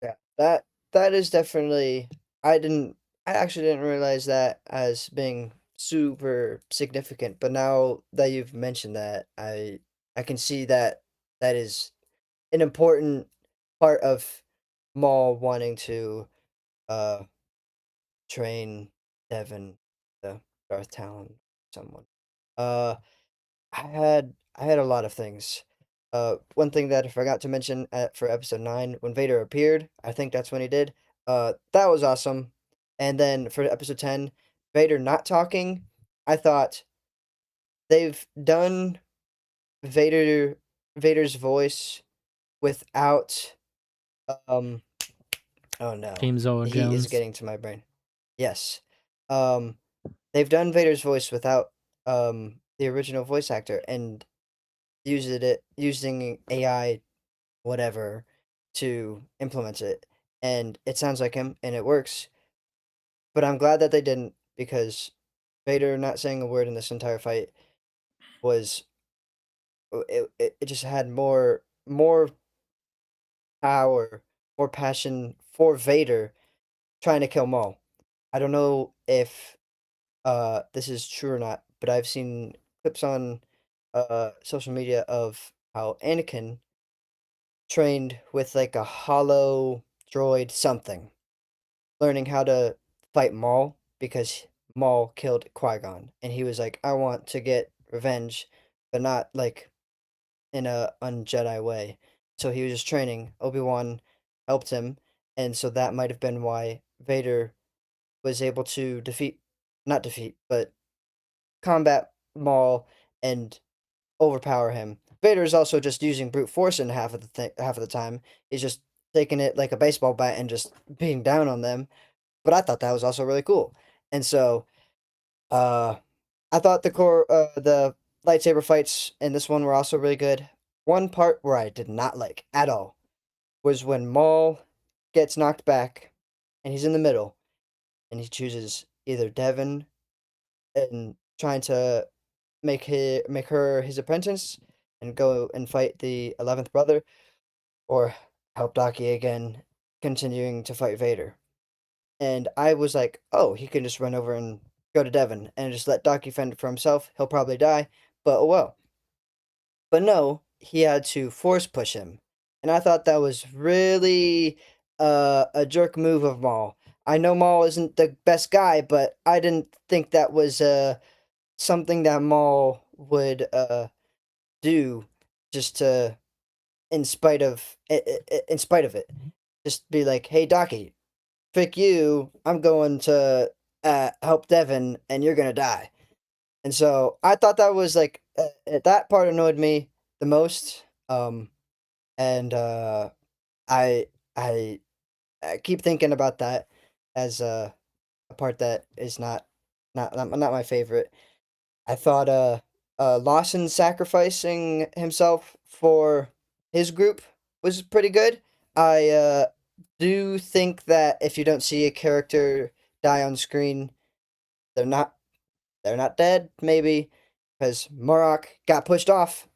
[SPEAKER 2] Yeah, that is definitely. I didn't. I actually didn't realize that as being super significant. But now that you've mentioned that, I can see that that is an important part of Maul wanting to uh train Devin, the Darth Talon, someone. Uh, I had a lot of things. One thing that I forgot to mention for episode 9, when Vader appeared, I think that's when he did. That was awesome. And then for episode 10, Vader not talking, I thought they've done Vader Vader's voice without um oh no.
[SPEAKER 1] James Earl
[SPEAKER 2] He is
[SPEAKER 1] Jones.
[SPEAKER 2] getting to my brain. Yes. Um they've done Vader's voice without the original voice actor and using AI whatever to implement it, and it sounds like him and it works. But I'm glad that they didn't, because Vader not saying a word in this entire fight was it just had more power, more passion for Vader trying to kill Maul. I don't know if this is true or not, but I've seen clips on social media of how Anakin trained with like a hollow droid something, learning how to fight Maul because Maul killed Qui-Gon, and he was like, I want to get revenge, but not like in a un-Jedi way. So he was just training. Obi-Wan helped him, and so that might have been why Vader was able to not defeat, but combat Maul and overpower him. Vader is also just using brute force in half of the time. He's just taking it like a baseball bat and just being down on them. But I thought that was also really cool. And so, uh, I thought the lightsaber fights in this one were also really good. One part where I did not like at all was when Maul gets knocked back, and he's in the middle, and he chooses either Devon and trying to make her his apprentice, and go and fight the 11th brother, or help Daki again, continuing to fight Vader. And I was like, oh, he can just run over and go to Devon and just let Daki fend for himself. He'll probably die, but oh well. But no, he had to force push him. And I thought that was really a jerk move of Maul. I know Maul isn't the best guy, but I didn't think that was something that Maul would do just to in spite of it. Just be like, hey Daki, frick you, I'm going to help Devon and you're gonna die. And so I thought that was like that part annoyed me the most. And I I I keep thinking about that as a part that is not my favorite. I thought Lawson sacrificing himself for his group was pretty good. I do think that if you don't see a character die on screen, they're not they're not dead, maybe, because Murrock got pushed off.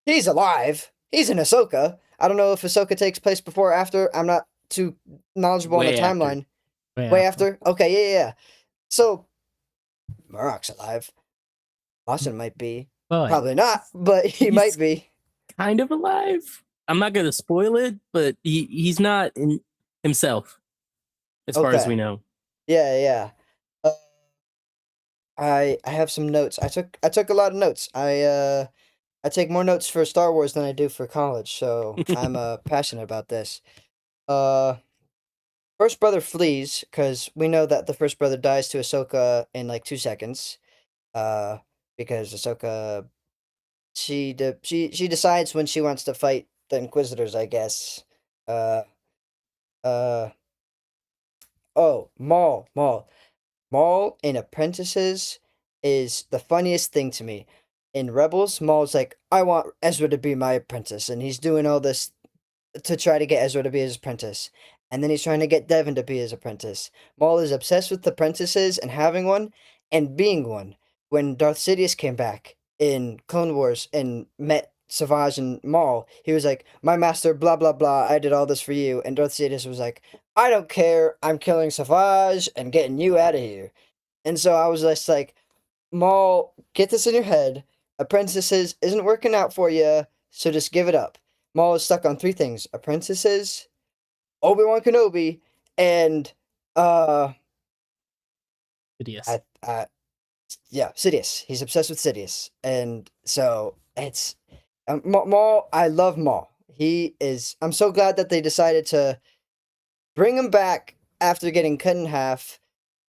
[SPEAKER 2] He's alive. He's in Ahsoka. I don't know if Ahsoka takes place before or after. I'm not too knowledgeable on the
[SPEAKER 3] Way after.
[SPEAKER 2] timeline.
[SPEAKER 1] Way
[SPEAKER 2] Way after? Okay, yeah. So, Murrock's alive. Lawson might be.
[SPEAKER 1] But
[SPEAKER 2] Probably not, but he
[SPEAKER 3] He's-
[SPEAKER 2] might be.
[SPEAKER 3] Kind of alive. I'm not gonna spoil it, but he's not in himself, as far as
[SPEAKER 2] Okay.
[SPEAKER 3] we know.
[SPEAKER 2] Yeah. I have some notes. I took a lot of notes. I take more notes for Star Wars than I do for college, so I'm passionate about this. Uh First brother flees because we know that the first brother dies to Ahsoka in like 2 seconds. Uh because Ahsoka she decides when she wants to fight the Inquisitors, I guess. Uh uh oh, Maul in Apprentices is the funniest thing to me. In Rebels, Maul's like, I want Ezra to be my apprentice, and he's doing all this to try to get Ezra to be his apprentice. And then he's trying to get Devin to be his apprentice. Maul is obsessed with apprentices and having one and being one. When Darth Sidious came back in Clone Wars and met Savage and Maul, he was like, my master, blah, blah, blah, I did all this for you. And Darth Sidious was like, I don't care, I'm killing Savage and getting you out of here. And so I was just like, Maul, get this in your head. Apprentices isn't working out for you, so just give it up. Maul is stuck on three things: apprentices, Obi-Wan Kenobi, and
[SPEAKER 1] Hideous.
[SPEAKER 2] Sidious. He's obsessed with Sidious, and so it's Maul. I love Maul. He is. I'm so glad that they decided to bring him back after getting cut in half.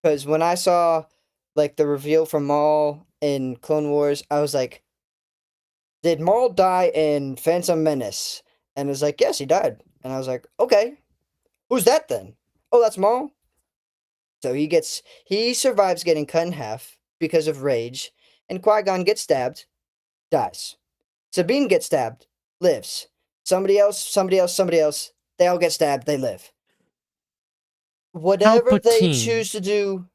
[SPEAKER 2] Because when I saw like the reveal from Maul in Clone Wars, I was like, did Maul die in Phantom Menace? And it was like, yes, he died. And I was like, okay, who's that then? Oh, that's Maul. So he survives getting cut in half because of rage, and Qui-Gon gets stabbed, dies. Sabine gets stabbed, lives. Somebody else, they all get stabbed, they live. Whatever they
[SPEAKER 1] Palpatine.
[SPEAKER 2] choose to do.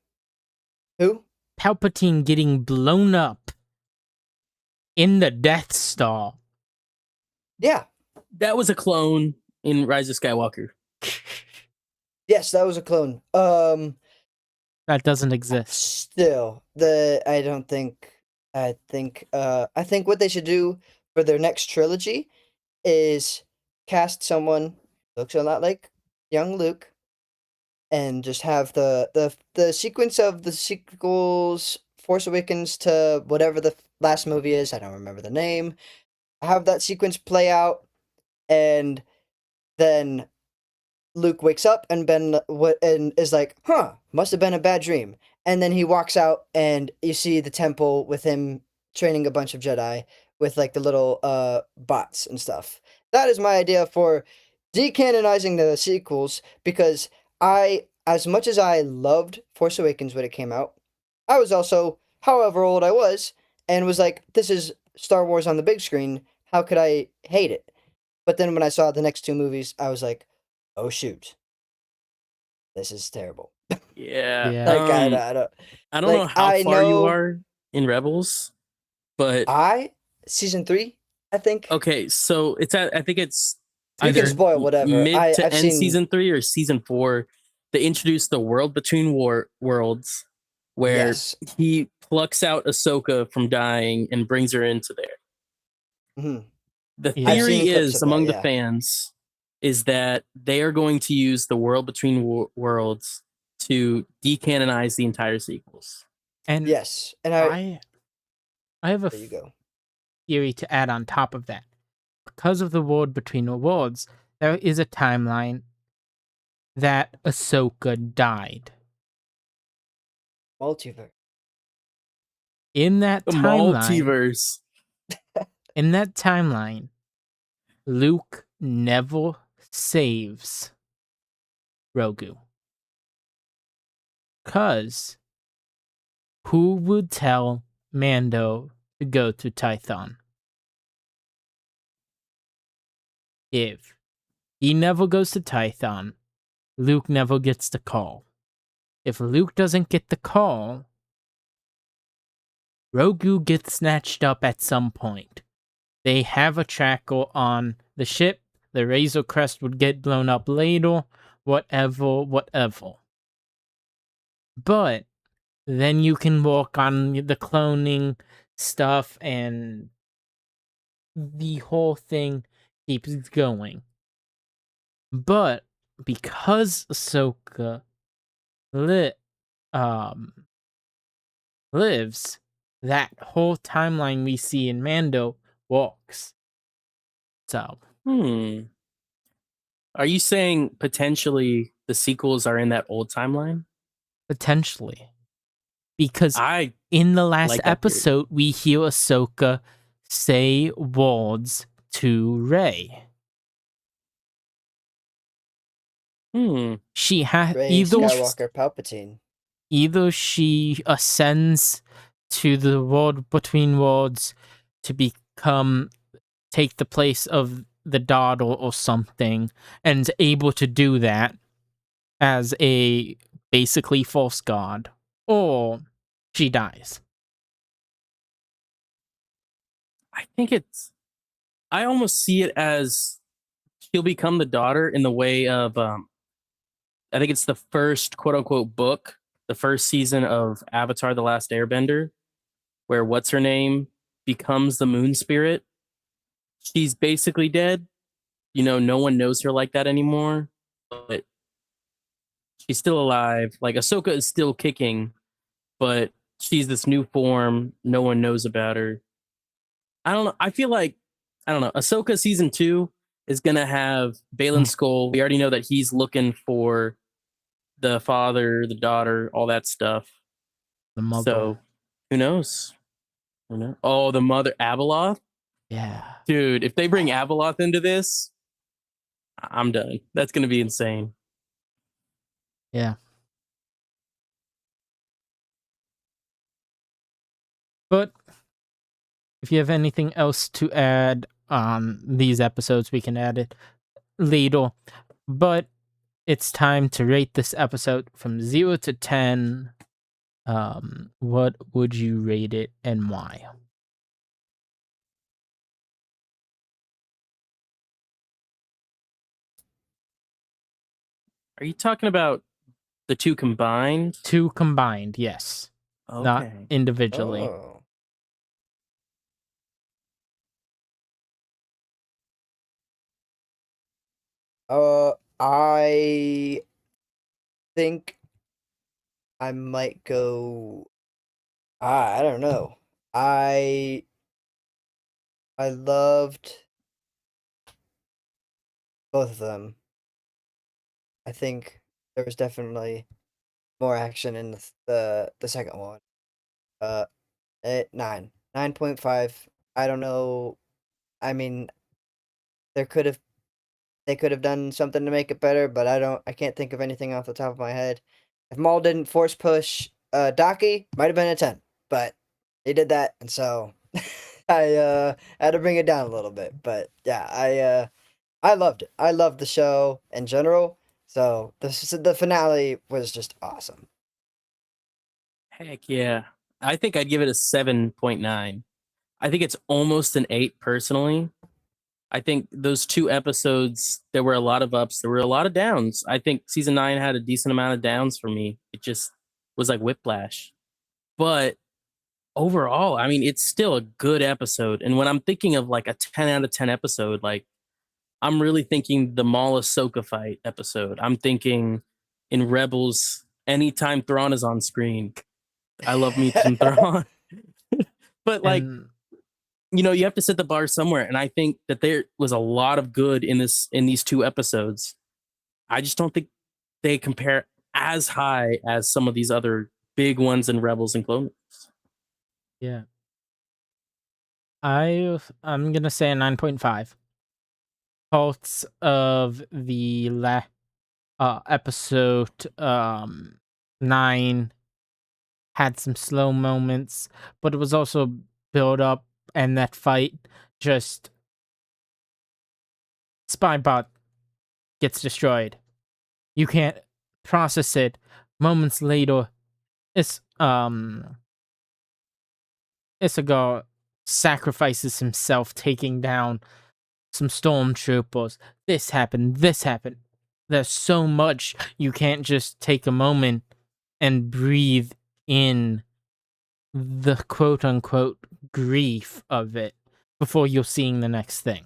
[SPEAKER 2] Who?
[SPEAKER 1] Palpatine getting blown up in the Death Star.
[SPEAKER 2] Yeah.
[SPEAKER 3] That was a clone in Rise of Skywalker.
[SPEAKER 2] Yes, that was a clone.
[SPEAKER 1] That doesn't exist.
[SPEAKER 2] Still, I think what they should do for their next trilogy is cast someone who looks a lot like young Luke and just have the sequence of the sequels, Force Awakens to whatever the last movie is, I don't remember the name. Have that sequence play out, and then Luke wakes up and and is like, "Huh, must have been a bad dream." And then he walks out and you see the temple with him training a bunch of Jedi with like the little bots and stuff. That is my idea for decanonizing the sequels, because as much as I loved Force Awakens when it came out, I was also however old I was and was like, this is Star Wars on the big screen. How could I hate it? But then when I saw the next two movies, I was like, oh shoot, this is terrible.
[SPEAKER 3] Yeah.
[SPEAKER 1] Yeah.
[SPEAKER 2] Like I don't
[SPEAKER 3] I don't know
[SPEAKER 2] like
[SPEAKER 3] how
[SPEAKER 2] I
[SPEAKER 3] far you
[SPEAKER 2] know
[SPEAKER 3] are in Rebels, but
[SPEAKER 2] season 3. I think
[SPEAKER 3] Okay, so I think it's
[SPEAKER 2] you can
[SPEAKER 3] either
[SPEAKER 2] spoil whatever.
[SPEAKER 3] mid to
[SPEAKER 2] I've
[SPEAKER 3] end
[SPEAKER 2] seen
[SPEAKER 3] season 3 or season 4. They introduced the world between worlds, where
[SPEAKER 2] yes.
[SPEAKER 3] he plucks out Ahsoka from dying and brings her into there.
[SPEAKER 2] Mhm.
[SPEAKER 3] The
[SPEAKER 2] I've
[SPEAKER 1] Yeah.
[SPEAKER 2] seen
[SPEAKER 3] theory
[SPEAKER 2] clips
[SPEAKER 3] is
[SPEAKER 2] of that.
[SPEAKER 3] among the
[SPEAKER 2] Yeah.
[SPEAKER 3] fans is that they are going to use the world between worlds to decanonize the entire sequels.
[SPEAKER 1] And
[SPEAKER 2] Yes. And
[SPEAKER 1] I have a
[SPEAKER 2] there you go.
[SPEAKER 1] theory to add on top of that. Because of the world between the worlds, there is a timeline that Ahsoka died.
[SPEAKER 2] Multiverse.
[SPEAKER 1] In that
[SPEAKER 3] The
[SPEAKER 1] timeline,
[SPEAKER 3] multiverse.
[SPEAKER 1] Luke never saves Grogu. Cause who would tell Mando to go to Tython? If he never goes to Tython, Luke never gets the call. If Luke doesn't get the call, Grogu gets snatched up at some point. They have a tracker on the ship. The Razor Crest would get blown up later. Whatever. But then you can work on the cloning stuff and the whole thing keeps going. But because Ahsoka li- um, lives, that whole timeline we see in Mando walks. So,
[SPEAKER 3] Are you saying potentially the sequels are in that old timeline?
[SPEAKER 1] potentially. Because
[SPEAKER 3] I
[SPEAKER 1] in the last
[SPEAKER 3] like that theory.
[SPEAKER 1] episode, we hear Ahsoka say words to Rey. She has
[SPEAKER 2] Rey Skywalker Palpatine.
[SPEAKER 1] either she ascends to the world between worlds to take the place of the daughter or something, and is able to do that as a basically false god, or she dies.
[SPEAKER 3] I think I almost see it as she'll become the daughter in the way of I think it's the first quote unquote book, the first season of Avatar The Last Airbender, where what's her name becomes the moon spirit. She's basically dead. You know, no one knows her like that anymore. But she's still alive. Like Ahsoka is still kicking, but she's this new form. No one knows about her. I don't know. I feel like I don't know. Ahsoka season 2 is gonna have Balin
[SPEAKER 1] Mm.
[SPEAKER 3] Skull. We already know that he's looking for the father, the daughter, all that stuff.
[SPEAKER 1] The mother.
[SPEAKER 3] So who knows? Who knows? Oh, the mother Abeloth,
[SPEAKER 1] Yeah.
[SPEAKER 3] dude. If they bring Abeloth into this, I'm done. That's gonna be insane.
[SPEAKER 1] Yeah. But if you have anything else to add on these episodes, we can add it later. But it's time to rate this episode from 0 to 10. What would you rate it and why?
[SPEAKER 3] Are you talking about the two combined?
[SPEAKER 1] 2 combined, yes. Not
[SPEAKER 3] Okay.
[SPEAKER 1] individually.
[SPEAKER 2] Oh. I think I might go. I don't know. I loved both of them. I think there was definitely more action in the second one. Uh, 9.5. I don't know. I mean, there could have they could have done something to make it better, but I can't think of anything off the top of my head. If Maul didn't force push Daki, might have been a 10, but he did that, and so I had to bring it down a little bit. But yeah, I loved it. I loved the show in general. So the finale was just awesome.
[SPEAKER 3] Heck yeah. I think I'd give it a 7.9. I think it's almost an 8 personally. I think those 2 episodes, there were a lot of ups, there were a lot of downs. I think season 9 had a decent amount of downs for me. It just was like whiplash. But overall, I mean, it's still a good episode. And when I'm thinking of like a 10 out of 10 episode, like I'm really thinking the Maul Ahsoka fight episode. I'm thinking in Rebels, anytime Thrawn is on screen. I love me some Thrawn. But like,
[SPEAKER 1] And
[SPEAKER 3] you have to set the bar somewhere. And I think that there was a lot of good in these 2 episodes. I just don't think they compare as high as some of these other big ones in Rebels and Clone Wars.
[SPEAKER 1] yeah, I'm gonna say a 9.5. Parts of the episode 9 had some slow moments, but it was also build up, and that fight just Spybot gets destroyed. You can't process it. Moments later, it's Isagar sacrifices himself, taking down some stormtroopers. This happened. This happened. There's so much you can't just take a moment and breathe in the quote unquote grief of it before you're seeing the next thing.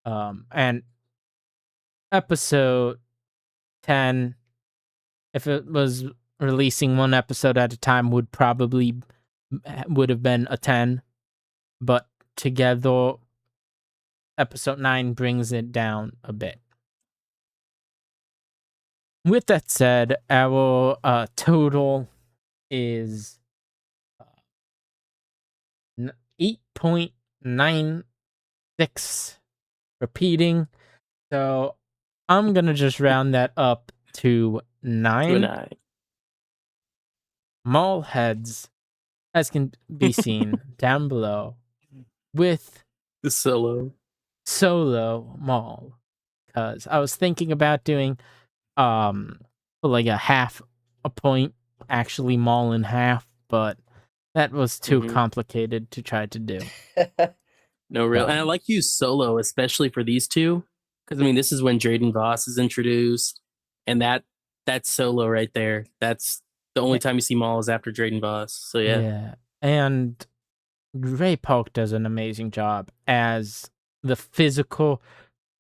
[SPEAKER 1] And episode 10, if it was releasing one episode at a time, would have been a 10, but together episode 9 brings it down a bit. With that said, our total is 8.96, repeating. So I'm going to just round that up to 9.
[SPEAKER 3] You and I.
[SPEAKER 1] Maul heads, as can be seen down below, with
[SPEAKER 3] The solo.
[SPEAKER 1] solo Maul. Because I was thinking about doing like a half a point, actually Maul in half, but that was too
[SPEAKER 3] Mhm.
[SPEAKER 1] complicated to try to do.
[SPEAKER 3] No, real. And I like you solo, especially for these two. Because, I mean, this is when Drayden Voss is introduced. And that's solo right there. That's the only time you see Maul is after Drayden Voss. So, yeah.
[SPEAKER 1] And Ray Polk does an amazing job as the physical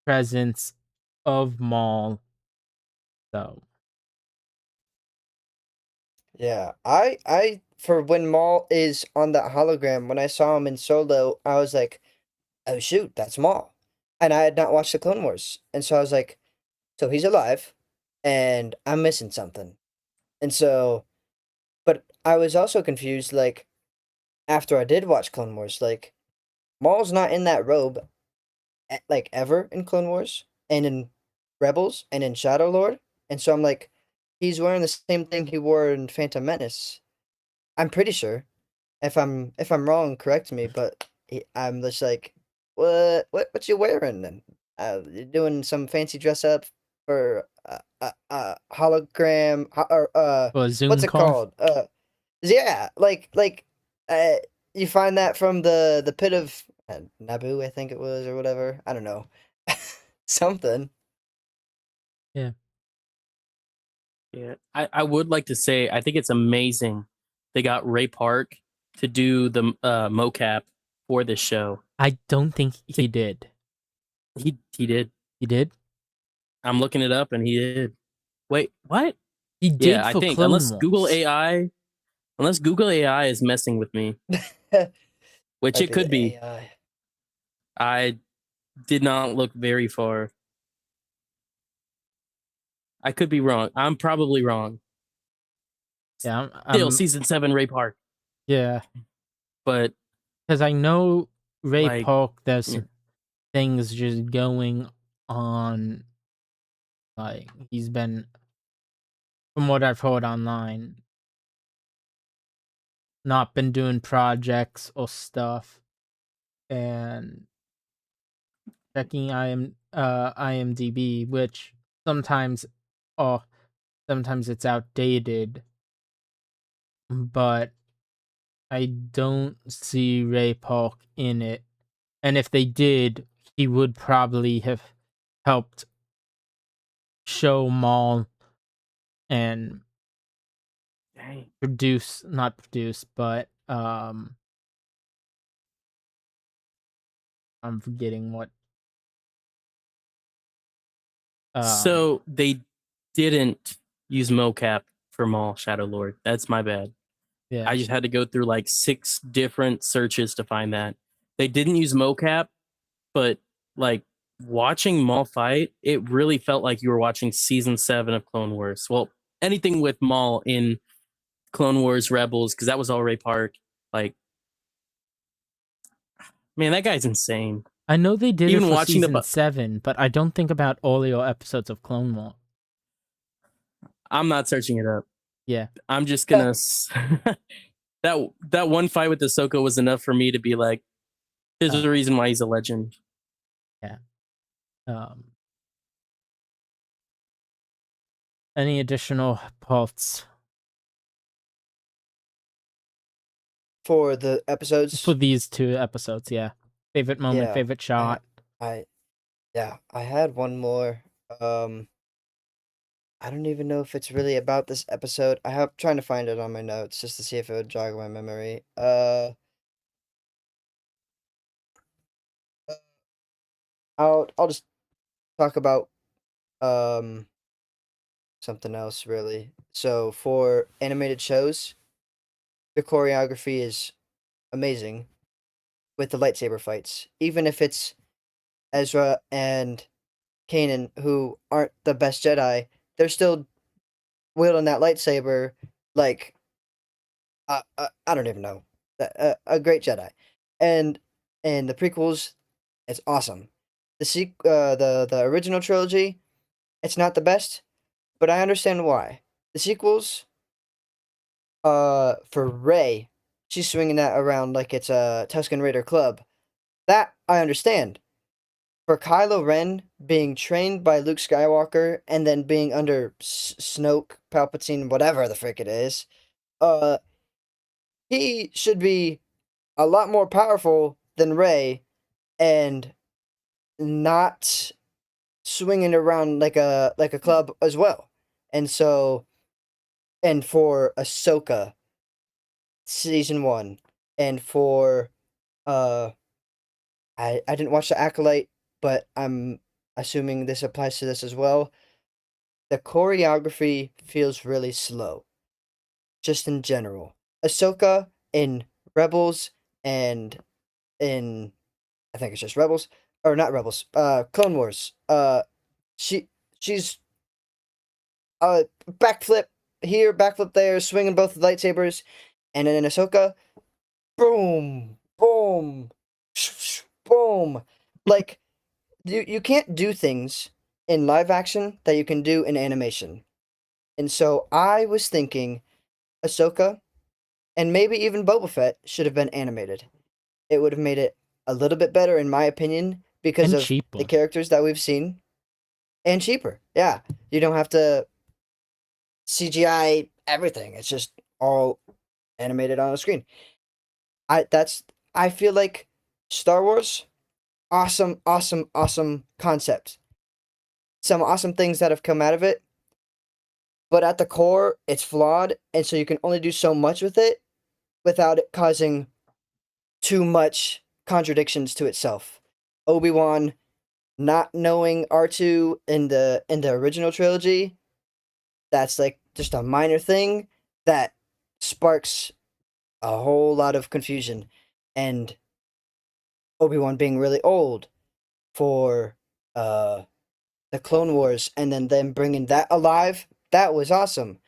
[SPEAKER 1] presence of Maul. So
[SPEAKER 2] Yeah, I for when Maul is on that hologram, when I saw him in Solo, I was like, oh shoot, that's Maul. And I had not watched the Clone Wars. And so I was like, so he's alive and I'm missing something. And so, but I was also confused, like, after I did watch Clone Wars, like, Maul's not in that robe, like, ever in Clone Wars and in Rebels and in Shadow Lord. And so I'm like, he's wearing the same thing he wore in Phantom Menace. I'm pretty sure. If I'm wrong, correct me. But I'm just like, what you wearing then? You doing some fancy dress up for hologram or
[SPEAKER 1] a Zoom
[SPEAKER 2] what's it
[SPEAKER 1] call.
[SPEAKER 2] called? Yeah, like you find that from the pit of Naboo, I think it was, or whatever. I don't know, something.
[SPEAKER 3] Yeah. I would like to say, I think it's amazing they got Ray Park to do the mocap for this show.
[SPEAKER 1] I don't think he did.
[SPEAKER 3] He did.
[SPEAKER 1] He did?
[SPEAKER 3] I'm looking it up, and he did. Wait, what?
[SPEAKER 1] He did
[SPEAKER 3] Yeah, I
[SPEAKER 1] for
[SPEAKER 3] think
[SPEAKER 1] Clone
[SPEAKER 3] unless
[SPEAKER 1] Wars.
[SPEAKER 3] Google AI is messing with me, which
[SPEAKER 2] Might
[SPEAKER 3] it could
[SPEAKER 2] the
[SPEAKER 3] be.
[SPEAKER 2] AI.
[SPEAKER 3] I did not look very far. I could be wrong. I'm probably wrong.
[SPEAKER 1] Yeah,
[SPEAKER 3] Still, season 7 Ray Park,
[SPEAKER 1] yeah,
[SPEAKER 3] but
[SPEAKER 1] because I know Ray
[SPEAKER 3] like,
[SPEAKER 1] Polk. There's
[SPEAKER 3] yeah.
[SPEAKER 1] things just going on. Like he's been, from what I've heard online, not been doing projects or stuff, and checking IMDb, which sometimes, sometimes it's outdated, but I don't see Ray Park in it. And if they did, he would probably have helped show Maul and
[SPEAKER 3] Dang.
[SPEAKER 1] not produce, but I'm forgetting what
[SPEAKER 3] So they didn't use mocap for Maul Shadow Lord. That's my bad.
[SPEAKER 1] yeah.
[SPEAKER 3] I just had to go through like 6 different searches to find that. They didn't use mocap, but like watching Maul fight, it really felt like you were watching season 7 of Clone Wars. Well, anything with Maul in Clone Wars Rebels, because that was all Ray Park. Like, man, that guy's insane.
[SPEAKER 1] I know they did it
[SPEAKER 3] Even
[SPEAKER 1] for
[SPEAKER 3] watching
[SPEAKER 1] season 7, but I don't think about all your episodes of Clone Wars.
[SPEAKER 3] I'm not searching it up.
[SPEAKER 1] Yeah.
[SPEAKER 3] I'm just gonna that one fight with Ahsoka was enough for me to be like, there's a reason why he's a legend.
[SPEAKER 1] Yeah. Any additional thoughts
[SPEAKER 2] For the episodes,
[SPEAKER 1] for these 2 episodes? Yeah. Favorite moment,
[SPEAKER 2] yeah,
[SPEAKER 1] favorite shot.
[SPEAKER 2] I had one more. I don't even know if it's really about this episode. I have trying to find it on my notes just to see if it would jog my memory. I'll just talk about something else really. So for animated shows, the choreography is amazing with the lightsaber fights. Even if it's Ezra and Kanan who aren't the best Jedi, they're still wielding that lightsaber like I don't even know. A great Jedi. And in the prequels, it's awesome. The original trilogy, it's not the best, but I understand why. The sequels, for Rey, she's swinging that around like it's a Tusken Raider club. That I understand. For Kylo Ren being trained by Luke Skywalker and then being under Snoke, Palpatine, whatever the frick it is, uh, he should be a lot more powerful than Rey and not swinging around like a club as well. And so, and for Ahsoka season 1, and for uh I didn't watch the Acolyte, but I'm assuming this applies to this as well. The choreography feels really slow, just in general. Ahsoka in Rebels and in I think it's just Rebels or not Rebels. Clone Wars. She's backflip here, backflip there, swinging both lightsabers, and then in Ahsoka, boom, boom, boom. Like you can't do things in live action that you can do in animation, and so I was thinking Ahsoka and maybe even Boba Fett should have been animated. It would have made it a little bit better, in my opinion, because
[SPEAKER 1] And
[SPEAKER 2] of
[SPEAKER 1] cheaper.
[SPEAKER 2] the characters that we've seen, and cheaper. Yeah, you don't have to CGI everything. It's just all animated on a screen. I feel like Star Wars, awesome, awesome, awesome concept. Some awesome things that have come out of it, but at the core, it's flawed, and so you can only do so much with it without it causing too much contradictions to itself. Obi-Wan not knowing R2 in the original trilogy, that's like just a minor thing that sparks a whole lot of confusion. And Obi-Wan being really old for the Clone Wars and then them bringing that alive, that was awesome.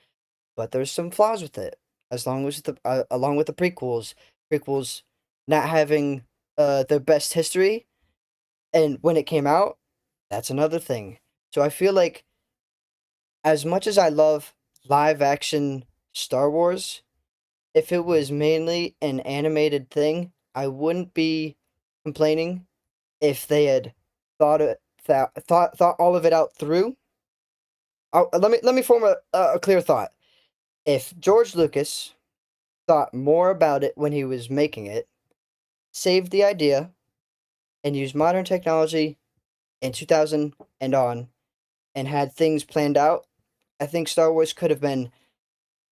[SPEAKER 2] But there's some flaws with it. As long as along with the prequels not having their best history and when it came out, that's another thing. So I feel like as much as I love live action Star Wars, if it was mainly an animated thing, I wouldn't be complaining if they had thought all of it out through. Let me form a clear thought. If George Lucas thought more about it when he was making it, saved the idea, and used modern technology in 2000 and on, and had things planned out, I think Star Wars could have been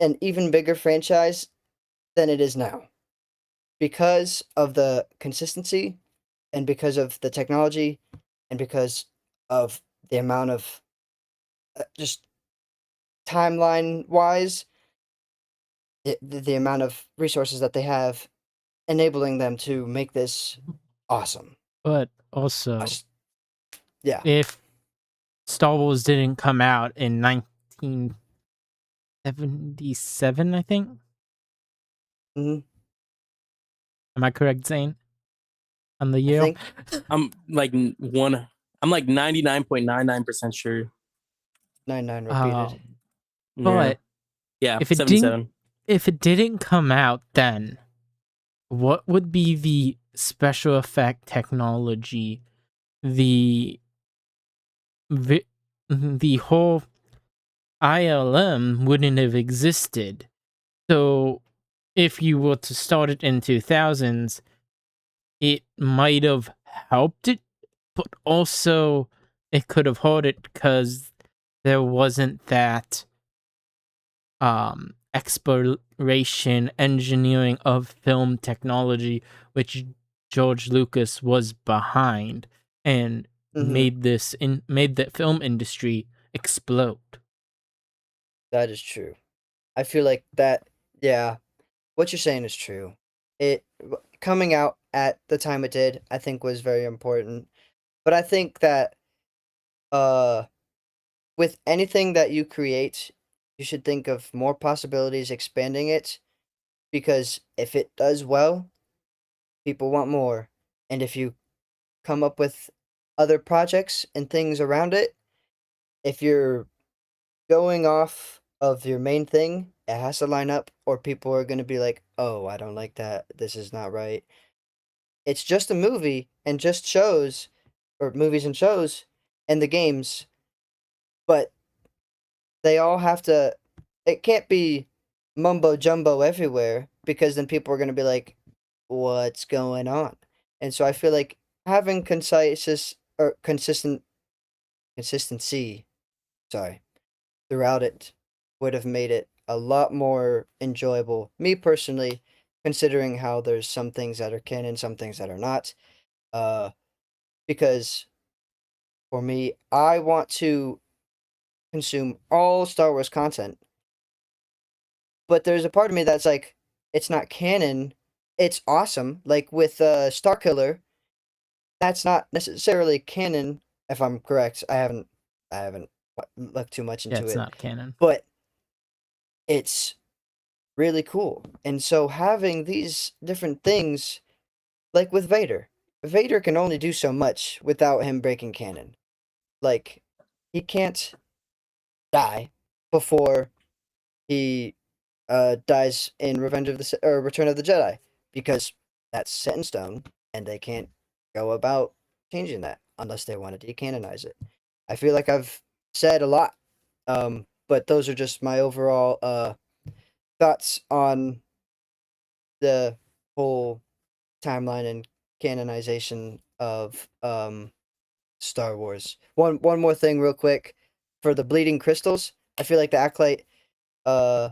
[SPEAKER 2] an even bigger franchise than it is now because of the consistency and because of the technology and because of the amount of just timeline wise, the amount of resources that they have enabling them to make this awesome.
[SPEAKER 1] But also,
[SPEAKER 2] Us- Yeah.
[SPEAKER 1] if Star Wars didn't come out in 1977, I think.
[SPEAKER 2] hmm
[SPEAKER 1] Am I correct, Zane? On the
[SPEAKER 2] I
[SPEAKER 1] year?
[SPEAKER 2] think
[SPEAKER 3] I'm like 99.99% sure.
[SPEAKER 2] 99 repeated.
[SPEAKER 1] Um,
[SPEAKER 3] Yeah.
[SPEAKER 1] but
[SPEAKER 3] Yeah,
[SPEAKER 1] if it didn't
[SPEAKER 3] 77.
[SPEAKER 1] if it didn't come out then, what would be the special effect technology, the vi- the whole ILM wouldn't have existed. So if you were to start it in 2000s, it might have helped it, but also it could have hurt it because there wasn't that exploration engineering of film technology which George Lucas was behind and
[SPEAKER 2] hmm
[SPEAKER 1] made the film industry explode.
[SPEAKER 2] That is true. I feel like that, yeah, what you're saying is true. Coming out at the time it did, I think was very important. But I think that uh with anything that you create, you should think of more possibilities expanding it because if it does well, people want more. And if you come up with other projects and things around it, if you're going off of your main thing, it has to line up or people are going to be like, "Oh, I don't like that. This is not right." It's just a movie and just shows or movies and shows and the games, but they all have to it can't be mumbo jumbo everywhere because then people are going to be like, "What's going on?" And so I feel like having concise or consistency, sorry, throughout it would have made it a lot more enjoyable. Me personally, considering how there's some things that are canon, some things that are not. Uh, because for me, I want to consume all Star Wars content, but there's a part of me that's like, it's not canon. It's awesome. Like with Starkiller, that's not necessarily canon. If I'm correct, I haven't looked too much
[SPEAKER 1] Yeah,
[SPEAKER 2] into
[SPEAKER 1] it's
[SPEAKER 2] it,
[SPEAKER 1] not canon.
[SPEAKER 2] but it's really cool. And so having these different things, like with Vader, Vader can only do so much without him breaking canon. Like he can't die before he dies in Revenge of the or Return of the Jedi because that's set in stone and they can't go about changing that unless they want to decanonize it. I feel like I've said a lot, but those are just my overall thoughts on the whole timeline and canonization of Star Wars. One more thing real quick for the bleeding crystals. I feel like the acolyte uh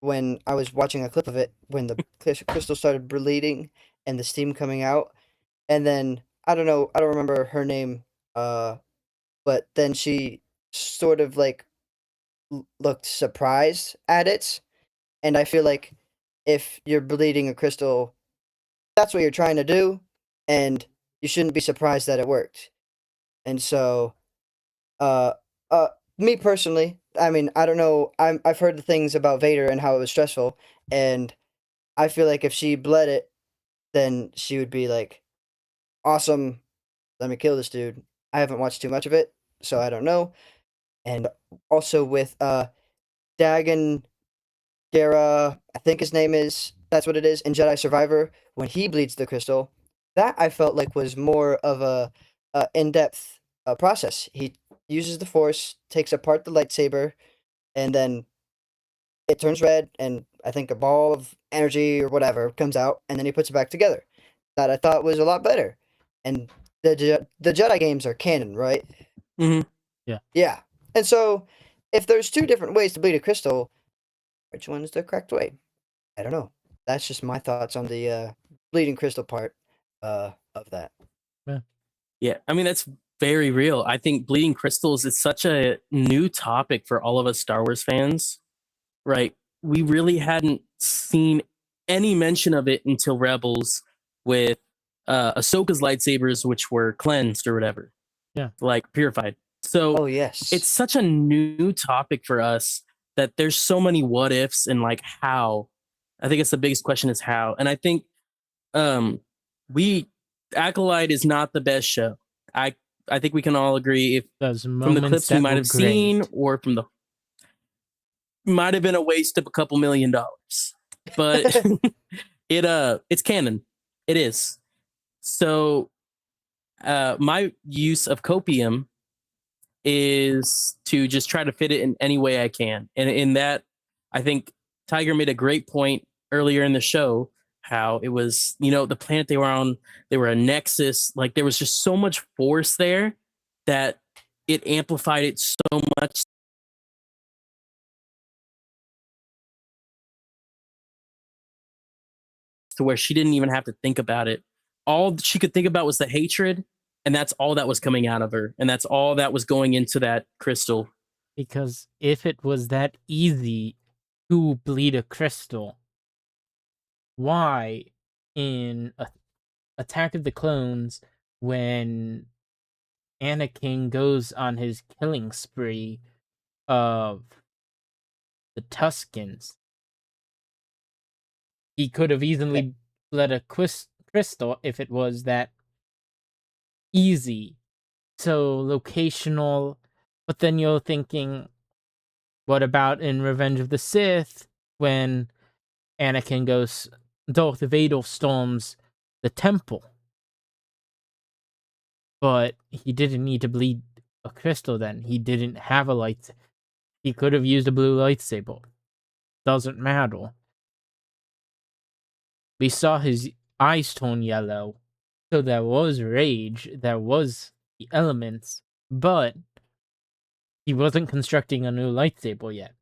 [SPEAKER 2] when I was watching a clip of it when the crystal started bleeding and the steam coming out and then I don't know, I don't remember her name but then she sort of like looked surprised at it and I feel like if you're bleeding a crystal that's what you're trying to do and you shouldn't be surprised that it worked. And so uh uh me personally, I mean, I don't know, I've heard the things about Vader and how it was stressful and I feel like if she bled it then she would be like awesome, let me kill this dude. I haven't watched too much of it so I don't know. And also with Dagon Gera, I think his name is that's what it is in Jedi Survivor when he bleeds the crystal. That I felt like was more of a in-depth process. He uses the Force, takes apart the lightsaber, and then it turns red, and I think a ball of energy or whatever comes out, and then he puts it back together. That I thought was a lot better. And the Jedi games are canon, right?
[SPEAKER 3] Hmm.
[SPEAKER 2] Yeah. And so, if there's two different ways to bleed a crystal, which one's the correct way? I don't know. That's just my thoughts on the bleeding crystal part of that.
[SPEAKER 3] Yeah, I mean that's very real. I think bleeding crystals is such a new topic for all of us Star Wars fans, right? We really hadn't seen any mention of it until Rebels with Ahsoka's lightsabers, which were cleansed or whatever,
[SPEAKER 1] Yeah.
[SPEAKER 3] like purified. So
[SPEAKER 2] Oh yes.
[SPEAKER 3] it's such a new topic for us that there's so many what ifs and like how. I think it's the biggest question is how, and I think we Acolyte is not the best show. I I think we can all agree if
[SPEAKER 1] Those
[SPEAKER 3] from the
[SPEAKER 1] moments
[SPEAKER 3] clips we
[SPEAKER 1] that
[SPEAKER 3] might
[SPEAKER 1] were
[SPEAKER 3] have seen
[SPEAKER 1] great.
[SPEAKER 3] or from the might have been a waste of a couple $1 million. But it's canon. It is. So my use of copium is to just try to fit it in any way I can. And in that, I think Tiger made a great point earlier in the show how it was, the planet they were on, they were a nexus. Like there was just so much force there that it amplified it so much to where she didn't even have to think about it. All she could think about was the hatred, and that's all that was coming out of her. And that's all that was going into that crystal.
[SPEAKER 1] Because if it was that easy to bleed a crystal, why in Attack of the Clones, when Anakin goes on his killing spree of the Tuscans, he could have easily bled a crystal if it was that easy. So locational, but then you're thinking, what about in Revenge of the Sith when Darth Vader storms the temple? But he didn't need to bleed a crystal then. He didn't have a light. He could have used a blue lightsaber. Doesn't matter. We saw his eyes turn yellow. So there was rage. There was the elements. But he wasn't constructing a new lightsaber yet.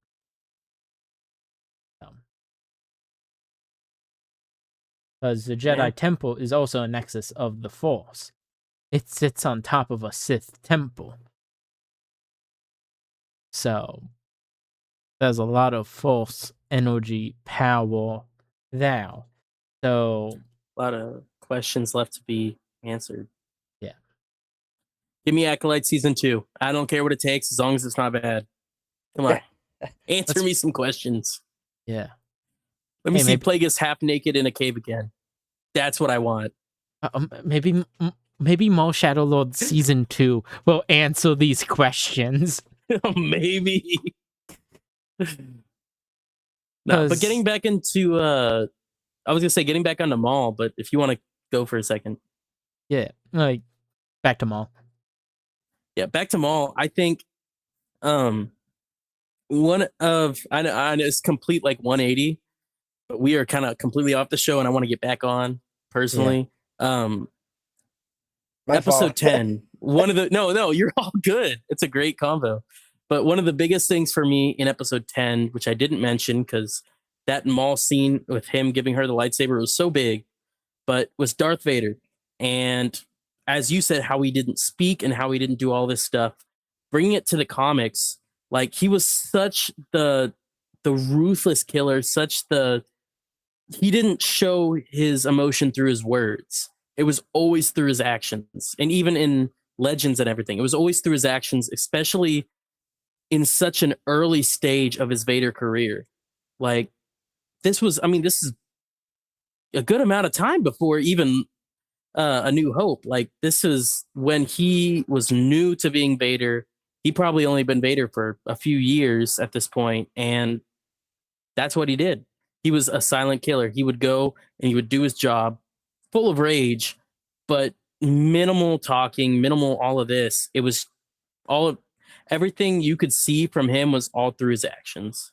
[SPEAKER 1] Because the Jedi Temple is also a nexus of the Force. It sits on top of a Sith temple. So there's a lot of Force energy power there. So
[SPEAKER 3] A lot of questions left to be answered.
[SPEAKER 1] Yeah.
[SPEAKER 3] Give me Acolyte season 2. I don't care what it takes as long as it's not bad. Come on. Answer me some questions.
[SPEAKER 1] Yeah.
[SPEAKER 3] Let me see Plagueis half naked in a cave again. That's what I want.
[SPEAKER 1] Maybe Maul Shadow Lord season 2 will answer these questions.
[SPEAKER 3] Maybe. No, but getting back into I was gonna say getting back onto Maul, but if you want to go for a second.
[SPEAKER 1] Yeah, like back to Maul.
[SPEAKER 3] Yeah, back to Maul. I think one of I know it's complete like 180, but we are kind of completely off the show and I want to get back on personally.
[SPEAKER 2] My
[SPEAKER 3] episode
[SPEAKER 2] fault.
[SPEAKER 3] 10. One of the no, you're all good. It's a great combo. But one of the biggest things for me in episode 10, which I didn't mention because that Maul scene with him giving her the lightsaber was so big, but was Darth Vader. And as you said, how he didn't speak and how he didn't do all this stuff, bringing it to the comics, like he was such the ruthless killer, he didn't show his emotion through his words. It was always through his actions. And even in Legends and everything, it was always through his actions, especially in such an early stage of his Vader career. Like this is a good amount of time before even A New Hope. Like this is when he was new to being Vader. He probably only been Vader for a few years at this point, and that's what he did. He was a silent killer. He would go and he would do his job, full of rage, but minimal talking, minimal all of this. It was all of everything you could see from him was all through his actions.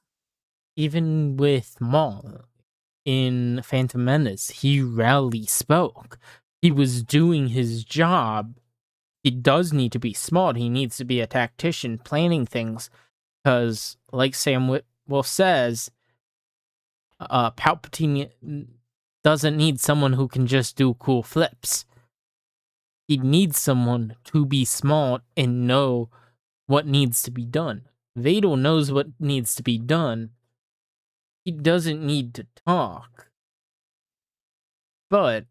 [SPEAKER 1] even with Maul in Phantom Menace, he rarely spoke. He was doing his job. He does need to be smart. He needs to be a tactician, planning things. Because, like Sam Will says, Palpatine doesn't need someone who can just do cool flips. He needs someone to be smart and know what needs to be done. Vader knows what needs to be done. He doesn't need to talk. But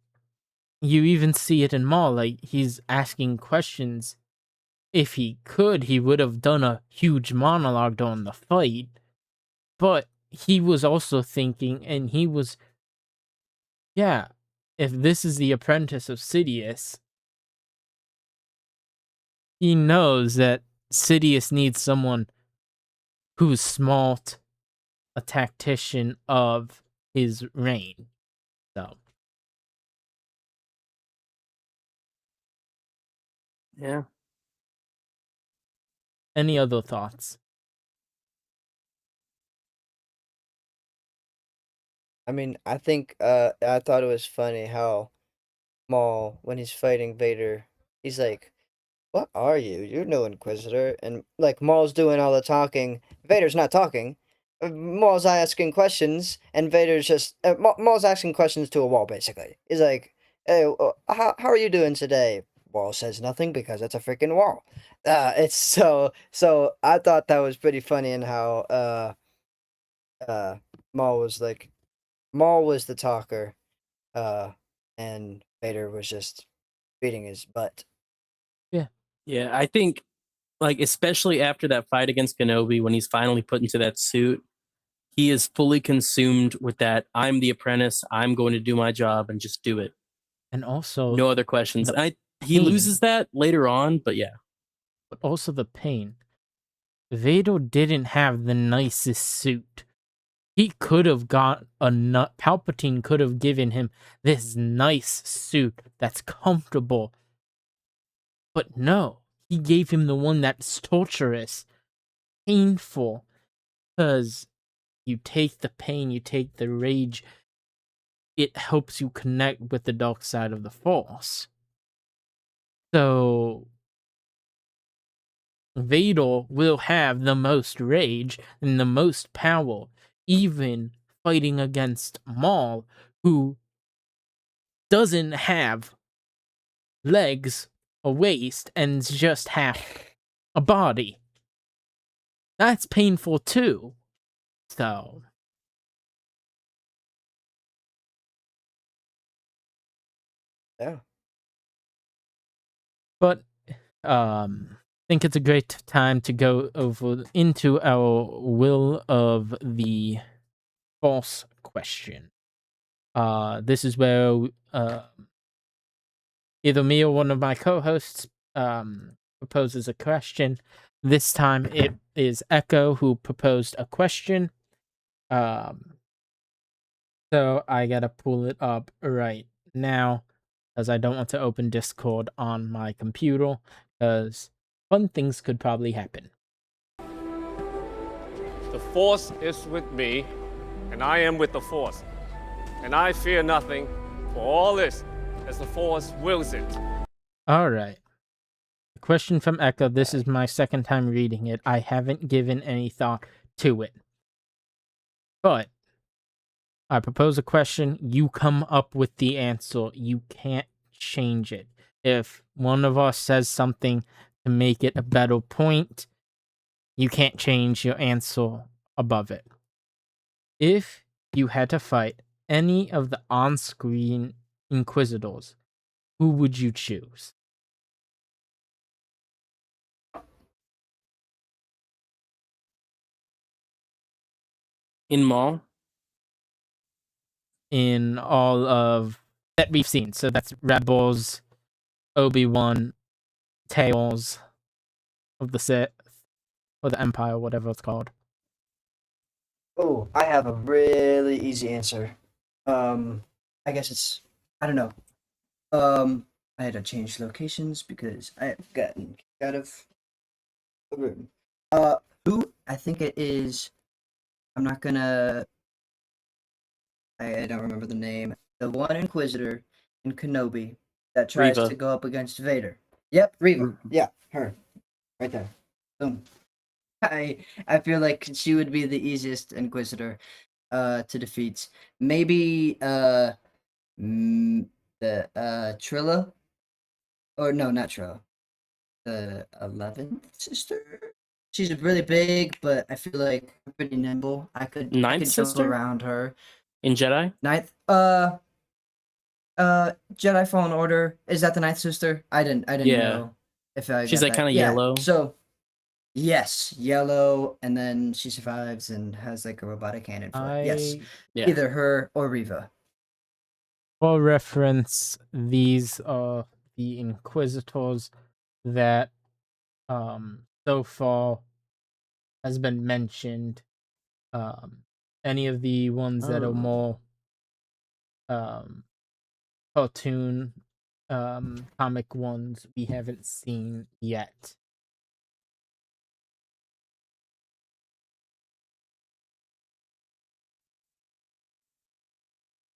[SPEAKER 1] you even see it in Maul, like he's asking questions. If he could, he would have done a huge monologue during the fight. But he was also thinking, and he was, yeah, if this is the apprentice of Sidious, he knows that Sidious needs someone who's smart, a tactician of his reign. So,
[SPEAKER 3] Yeah.
[SPEAKER 1] any other thoughts?
[SPEAKER 2] I mean, I think I thought it was funny how Maul, when he's fighting Vader, he's like, "What are you? You're no Inquisitor." And like Maul's doing all the talking, Vader's not talking. Maul's asking questions, and Vader's just Maul's asking questions to a wall. Basically, he's like, "Hey, how are you doing today?" Wall says nothing because it's a freaking wall. It's so. I thought that was pretty funny, and how uh Maul was like, Maul was the talker, uh, and Vader was just beating his butt.
[SPEAKER 3] Yeah, I think, like, especially after that fight against Kenobi, when he's finally put into that suit, he is fully consumed with that. I'm the apprentice. I'm going to do my job and just do it.
[SPEAKER 1] And also,
[SPEAKER 3] No other questions.
[SPEAKER 1] the
[SPEAKER 3] He
[SPEAKER 1] pain.
[SPEAKER 3] loses that later on, but yeah.
[SPEAKER 1] But also the pain. Vader didn't have the nicest suit. He could have got Palpatine could have given him this nice suit that's comfortable. But no, he gave him the one that's torturous, painful. Because you take the pain, you take the rage, it helps you connect with the dark side of the Force. So Vader will have the most rage and the most power, even fighting against Maul, who doesn't have legs, a waist, and just half a body. That's painful too. So,
[SPEAKER 2] Yeah.
[SPEAKER 1] but I think it's a great time to go over into our will of the false question. This is where either me or one of my co-hosts proposes a question. This time it is Echo who proposed a question. So I gotta pull it up right now because I don't want to open Discord on my computer because fun things could probably happen.
[SPEAKER 5] The Force is with me, and I am with the Force. And I fear nothing, for all this, as the Force wills it.
[SPEAKER 1] All right. The question from Echo. This is my second time reading it. I haven't given any thought to it. But I propose a question. You come up with the answer. You can't change it. If one of us says something to make it a better point, you can't change your answer above it. If you had to fight any of the on-screen Inquisitors, who would you choose?
[SPEAKER 3] In Maul,
[SPEAKER 1] In all of that we've seen. So that's Rebels, Obi-Wan, Tales of the Sith, or the Empire, whatever it's called.
[SPEAKER 2] Oh, I have a really easy answer. I guess it's, I don't know. I had to change locations because I have gotten kicked out of the room. Who I think it is I'm not gonna. I don't remember the name. The one Inquisitor in Kenobi that tries
[SPEAKER 3] Reva.
[SPEAKER 2] to go up against Vader. Yep, Reva.
[SPEAKER 3] Mm.
[SPEAKER 2] Yeah, her. Right there. Boom. I feel like she would be the easiest Inquisitor to defeat. Maybe the Trilla, or no, not Trilla. The 11th sister. She's really big, but I feel like I'm pretty nimble. I
[SPEAKER 3] Ninth
[SPEAKER 2] could jump
[SPEAKER 3] sister
[SPEAKER 2] around her.
[SPEAKER 3] in Jedi.
[SPEAKER 2] Ninth Jedi Fallen Order, is that the ninth sister? I didn't
[SPEAKER 3] Yeah.
[SPEAKER 2] know if I
[SPEAKER 3] She's
[SPEAKER 2] got
[SPEAKER 3] like
[SPEAKER 2] that.
[SPEAKER 3] kind of
[SPEAKER 2] Yeah.
[SPEAKER 3] yellow.
[SPEAKER 2] So yes, yellow, and then she survives and has like a robotic cannon foot. Yes,
[SPEAKER 3] Yeah.
[SPEAKER 2] either her or Reva.
[SPEAKER 1] For reference, these are the Inquisitors that so far has been mentioned. Any of the ones that are
[SPEAKER 3] Oh.
[SPEAKER 1] more cartoon comic ones we haven't seen yet.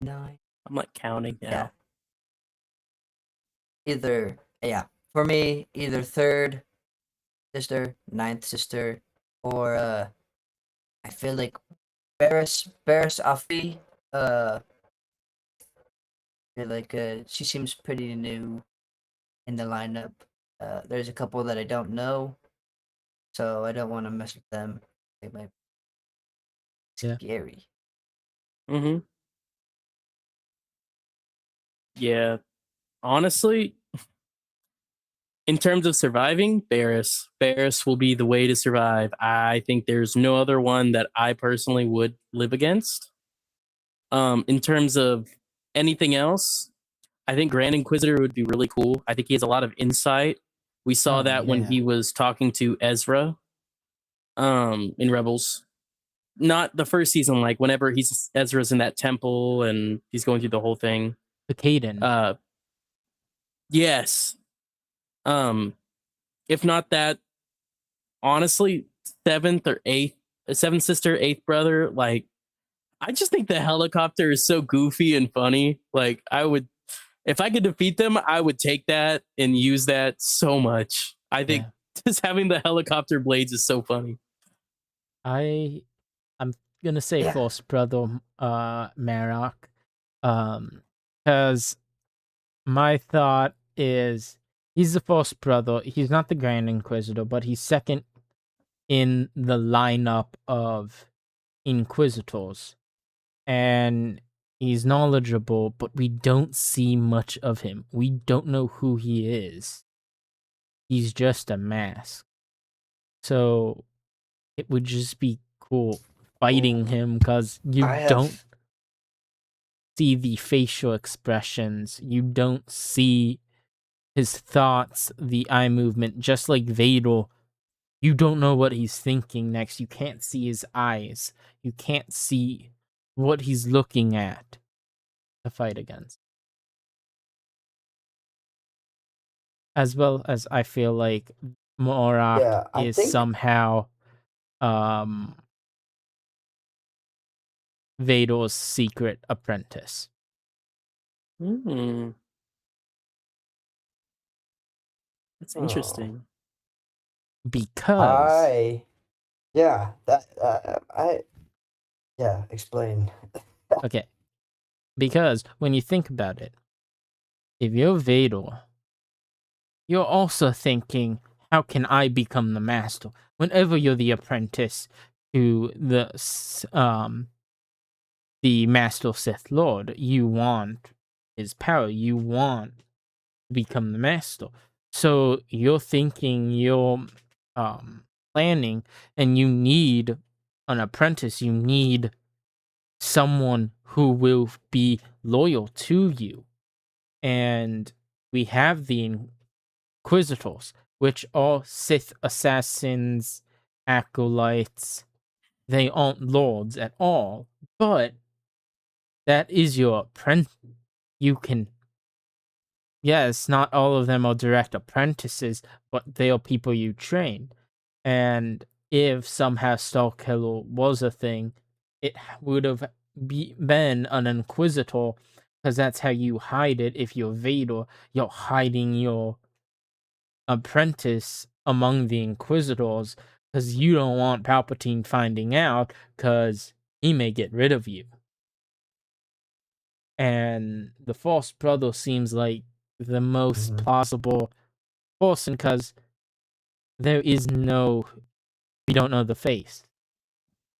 [SPEAKER 2] Nine.
[SPEAKER 3] I'm like counting now.
[SPEAKER 2] Yeah. Either for me, either third sister, ninth sister, or I feel like Barris Afi. I feel like she seems pretty new in the lineup. There's a couple that I don't know, so I don't want to mess with them. They might be
[SPEAKER 1] Yeah.
[SPEAKER 2] scary.
[SPEAKER 3] Mm-hmm. Yeah. Honestly, in terms of surviving, Barris. Barris will be the way to survive. I think there's no other one that I personally would live against. In terms of anything else, I think Grand Inquisitor would be really cool. I think he has a lot of insight. We saw
[SPEAKER 2] Oh,
[SPEAKER 3] that when
[SPEAKER 2] yeah.
[SPEAKER 3] he was talking to Ezra in Rebels. Not the first season, like whenever Ezra's in that temple and he's going through the whole thing.
[SPEAKER 1] The Caden.
[SPEAKER 3] Yes. If not that, honestly, seventh sister, eighth brother, like I just think the helicopter is so goofy and funny. Like if I could defeat them, I would take that and use that so much. I think just having the helicopter blades is so funny.
[SPEAKER 1] I'm gonna say
[SPEAKER 2] Yeah.
[SPEAKER 1] Force Brother Marok. Because my thought is he's the Force Brother. He's not the Grand Inquisitor, but he's second in the lineup of Inquisitors. And he's knowledgeable, but we don't see much of him. We don't know who he is. He's just a mask. So it would just be cool fighting him because you don't see the facial expressions. You don't see his thoughts, the eye movement, just like Vader. You don't know what he's thinking next. You can't see his eyes. You can't see what he's looking at to fight against. As well as I feel like Morak
[SPEAKER 2] Yeah, I
[SPEAKER 1] is
[SPEAKER 2] think
[SPEAKER 1] somehow Vader's secret apprentice.
[SPEAKER 3] That's
[SPEAKER 2] Oh.
[SPEAKER 3] interesting.
[SPEAKER 1] Because
[SPEAKER 2] explain.
[SPEAKER 1] okay. Because when you think about it, if you're Vader, you're also thinking, how can I become the master? Whenever you're the apprentice to the Master Sith Lord, you want his power. You want to become the master. So you're thinking, you're planning, and you need an apprentice. You need someone who will be loyal to you. And we have the Inquisitors, which are Sith assassins, acolytes. They aren't lords at all, but that is your apprentice. You can, yes, not all of them are direct apprentices, but they are people you train. And if somehow Star Killer was a thing, it would have been an Inquisitor, because that's how you hide it. If you're Vader, you're hiding your apprentice among the Inquisitors, because you don't want Palpatine finding out, because he may get rid of you. And the False Brother seems like the most plausible person, because there is no, we don't know the face,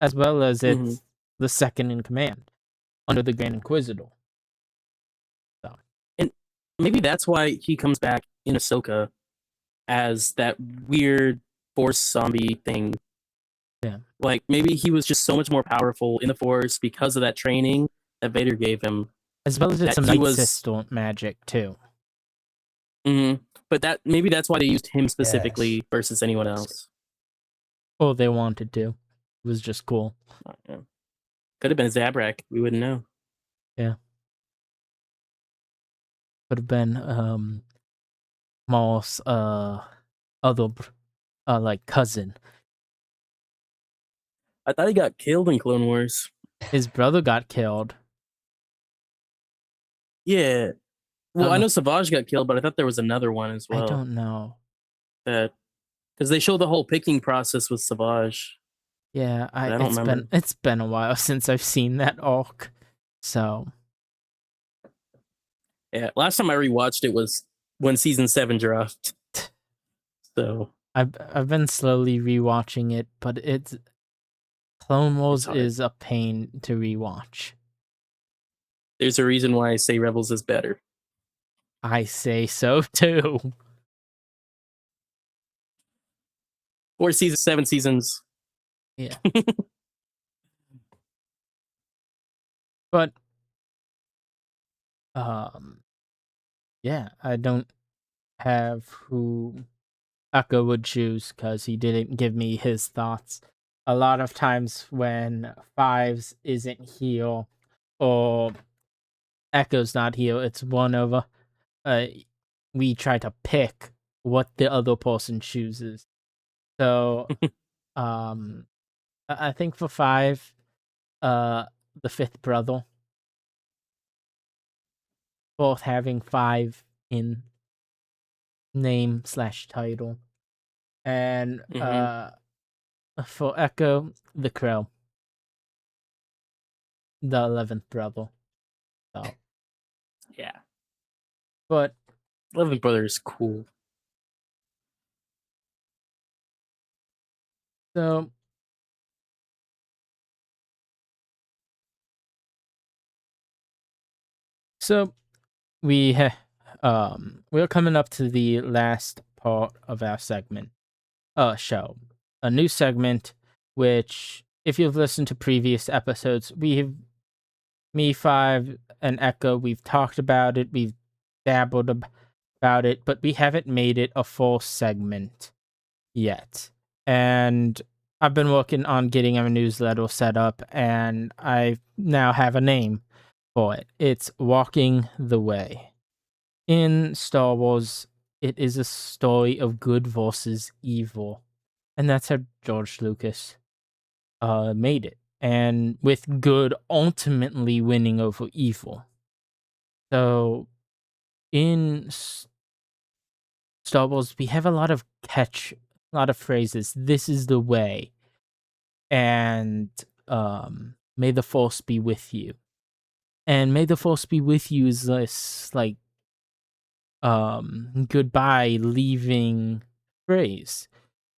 [SPEAKER 1] as well as
[SPEAKER 3] Mhm.
[SPEAKER 1] it's the second in command under the Grand Inquisitor. So
[SPEAKER 3] And maybe that's why he comes back in Ahsoka as that weird Force zombie thing.
[SPEAKER 1] Yeah.
[SPEAKER 3] Like maybe he was just so much more powerful in the Force because of that training that Vader gave him.
[SPEAKER 1] as well as it's
[SPEAKER 3] That
[SPEAKER 1] some
[SPEAKER 3] he
[SPEAKER 1] Night
[SPEAKER 3] was-
[SPEAKER 1] Sister magic too.
[SPEAKER 3] But that maybe that's why they used him specifically versus anyone else.
[SPEAKER 1] Or they wanted to. It was just cool.
[SPEAKER 3] Yeah. Could have been Zabrak. We wouldn't know.
[SPEAKER 1] Could have been Maul's other like cousin.
[SPEAKER 3] I thought he got killed in Clone Wars.
[SPEAKER 1] His brother got killed.
[SPEAKER 3] Yeah. Well,
[SPEAKER 1] Oh.
[SPEAKER 3] I know Savage got killed, but I thought there was another one as well.
[SPEAKER 1] I don't know.
[SPEAKER 3] That because they show the whole picking process with Savage.
[SPEAKER 1] Yeah,
[SPEAKER 3] I don't remember.
[SPEAKER 1] It's been a while since I've seen that arc. So
[SPEAKER 3] Yeah, last time I rewatched it was when season 7 dropped. So
[SPEAKER 1] I've been slowly rewatching it, but it's Clone Wars
[SPEAKER 3] hard.
[SPEAKER 1] is a pain to rewatch.
[SPEAKER 3] there's a reason why I say Rebels is better.
[SPEAKER 1] I say so too.
[SPEAKER 3] 4 seasons, 7 seasons.
[SPEAKER 1] Yeah. But yeah, I don't have who Echo would choose, because he didn't give me his thoughts. A lot of times when Fives isn't here or Echo's not here, it's one of we try to pick what the other person chooses. So I think for 5, the fifth brother, both having 5 in name / title, and for Echo, the Crow, the 11th brother. So,
[SPEAKER 3] Yeah.
[SPEAKER 1] but
[SPEAKER 3] 11th Brother is cool.
[SPEAKER 1] so we're coming up to the last part of our segment show, a new segment which, if you've listened to previous episodes, me, 5, and Echo, we've talked about it, we've dabbled about it, but we haven't made it a full segment yet. And I've been working on getting our newsletter set up, and I now have a name for it. It's Walking the Way. In Star Wars, it is a story of good versus evil. And that's how George Lucas made it. And with good ultimately winning over evil. So in Star Wars, we have a lot of phrases. This is the way. And may the Force be with you. And may the Force be with you is this like goodbye leaving phrase.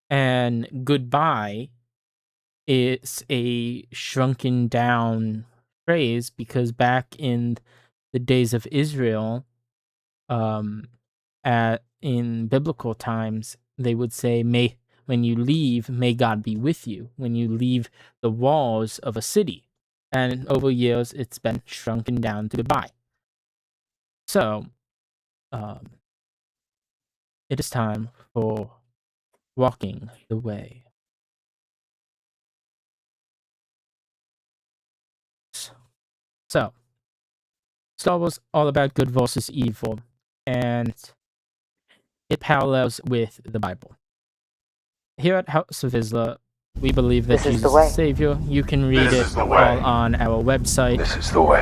[SPEAKER 1] And goodbye is a shrunken down phrase, because back in the days of Israel, in biblical times, they would say, when you leave, may God be with you, when you leave the walls of a city. And over years, it's been shrunken down to goodbye. So, it is time for Walking the Way. So, Star Wars all about good versus evil, and it parallels with the Bible. Here at House of Vizsla, We believe that
[SPEAKER 6] This is the
[SPEAKER 1] Jesus
[SPEAKER 6] way.
[SPEAKER 1] is Savior. You can read
[SPEAKER 4] This
[SPEAKER 1] it
[SPEAKER 4] is the
[SPEAKER 1] all
[SPEAKER 4] way.
[SPEAKER 1] on our website,
[SPEAKER 4] This is the way.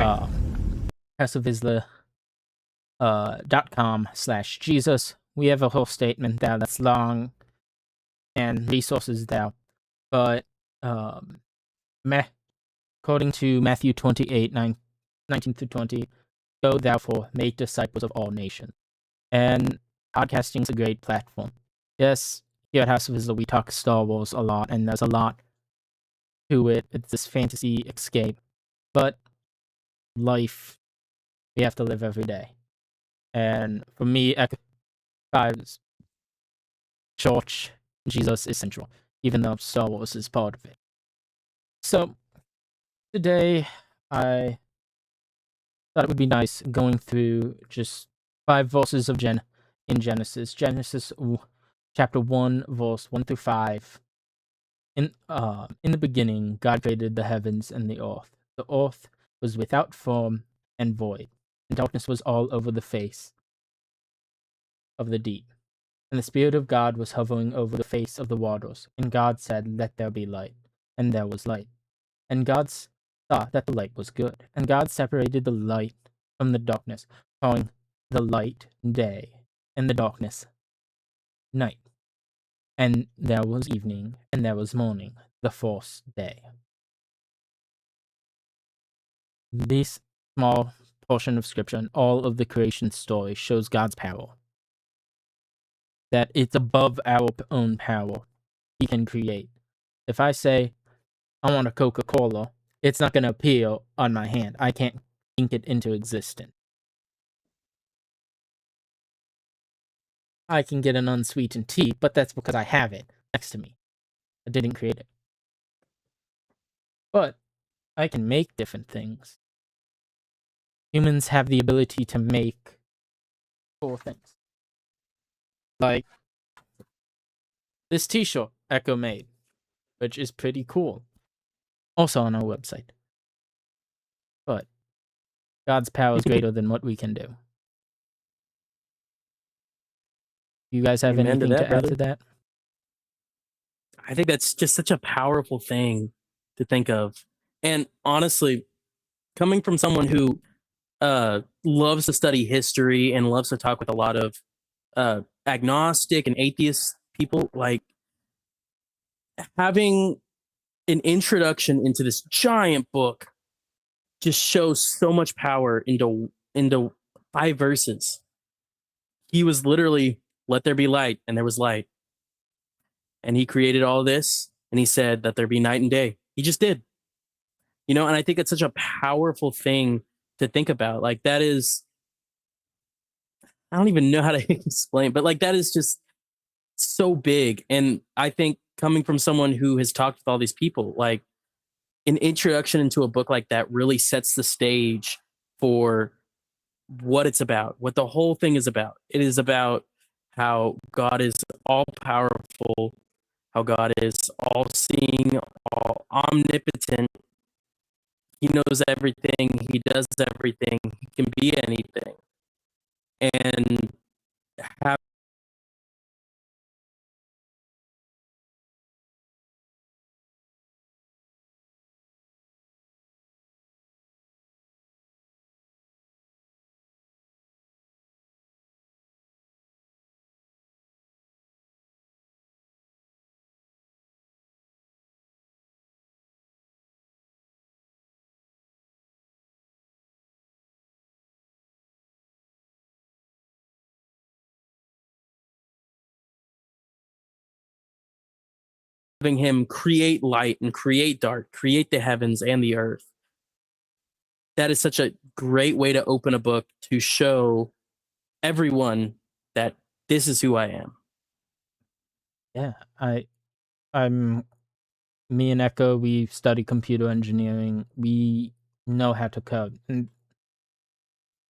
[SPEAKER 1] Vizsla.com/Jesus. We have a whole statement there that's long and resources there. But according to Matthew 28, 19 through 20, go therefore, make disciples of all nations. And podcasting is a great platform. Yes, here at House of Vizsla, we talk Star Wars a lot, and there's a lot to it. It's this fantasy escape. But life, we have to live every day. And for me, church, Jesus is central, even though Star Wars is part of it. So, today, I thought it would be nice going through just 5 verses of in Genesis. Genesis chapter 1, verse 1 through 5. In the beginning, God created the heavens and the earth. The earth was without form and void, and darkness was all over the face of the deep. And the Spirit of God was hovering over the face of the waters. And God said, "Let there be light." And there was light. And God saw that the light was good. And God separated the light from the darkness, calling the light day, and the darkness night. And there was evening, and there was morning, the fourth day. This small portion of scripture and all of the creation story shows God's power. That it's above our own power. He can create. If I say, I want a Coca-Cola, it's not going to appear on my hand. I can't ink it into existence. I can get an unsweetened tea, but that's because I have it next to me. I didn't create it. But I can make different things. Humans have the ability to make cool things. Like this t-shirt Echo made, which is pretty cool. Also on our website. But God's power is greater than what we can do. You guys have
[SPEAKER 3] Amen to
[SPEAKER 1] anything
[SPEAKER 3] that,
[SPEAKER 1] to add
[SPEAKER 3] brother.
[SPEAKER 1] to that?
[SPEAKER 3] I think that's just such a powerful thing to think of. And honestly, coming from someone who loves to study history and loves to talk with a lot of agnostic and atheist people, like having an introduction into this giant book just shows so much power into 5 verses. He was literally, let there be light, and there was light. And he created all this, and he said that there be night and day. He just did. And I think it's such a powerful thing to think about. Like that is, I don't even know how to explain, but like that is just so big. And I think coming from someone who has talked with all these people, like an introduction into a book like that really sets the stage for what it's about, what the whole thing is about. It is about how God is all powerful, how God is all seeing, all omnipotent. He knows everything, he does everything, he can be anything. And having him create light and create dark, create the heavens and the earth. That is such a great way to open a book to show everyone that this is who I am.
[SPEAKER 1] Yeah, I'm me and Echo, we study computer engineering. We know how to code. And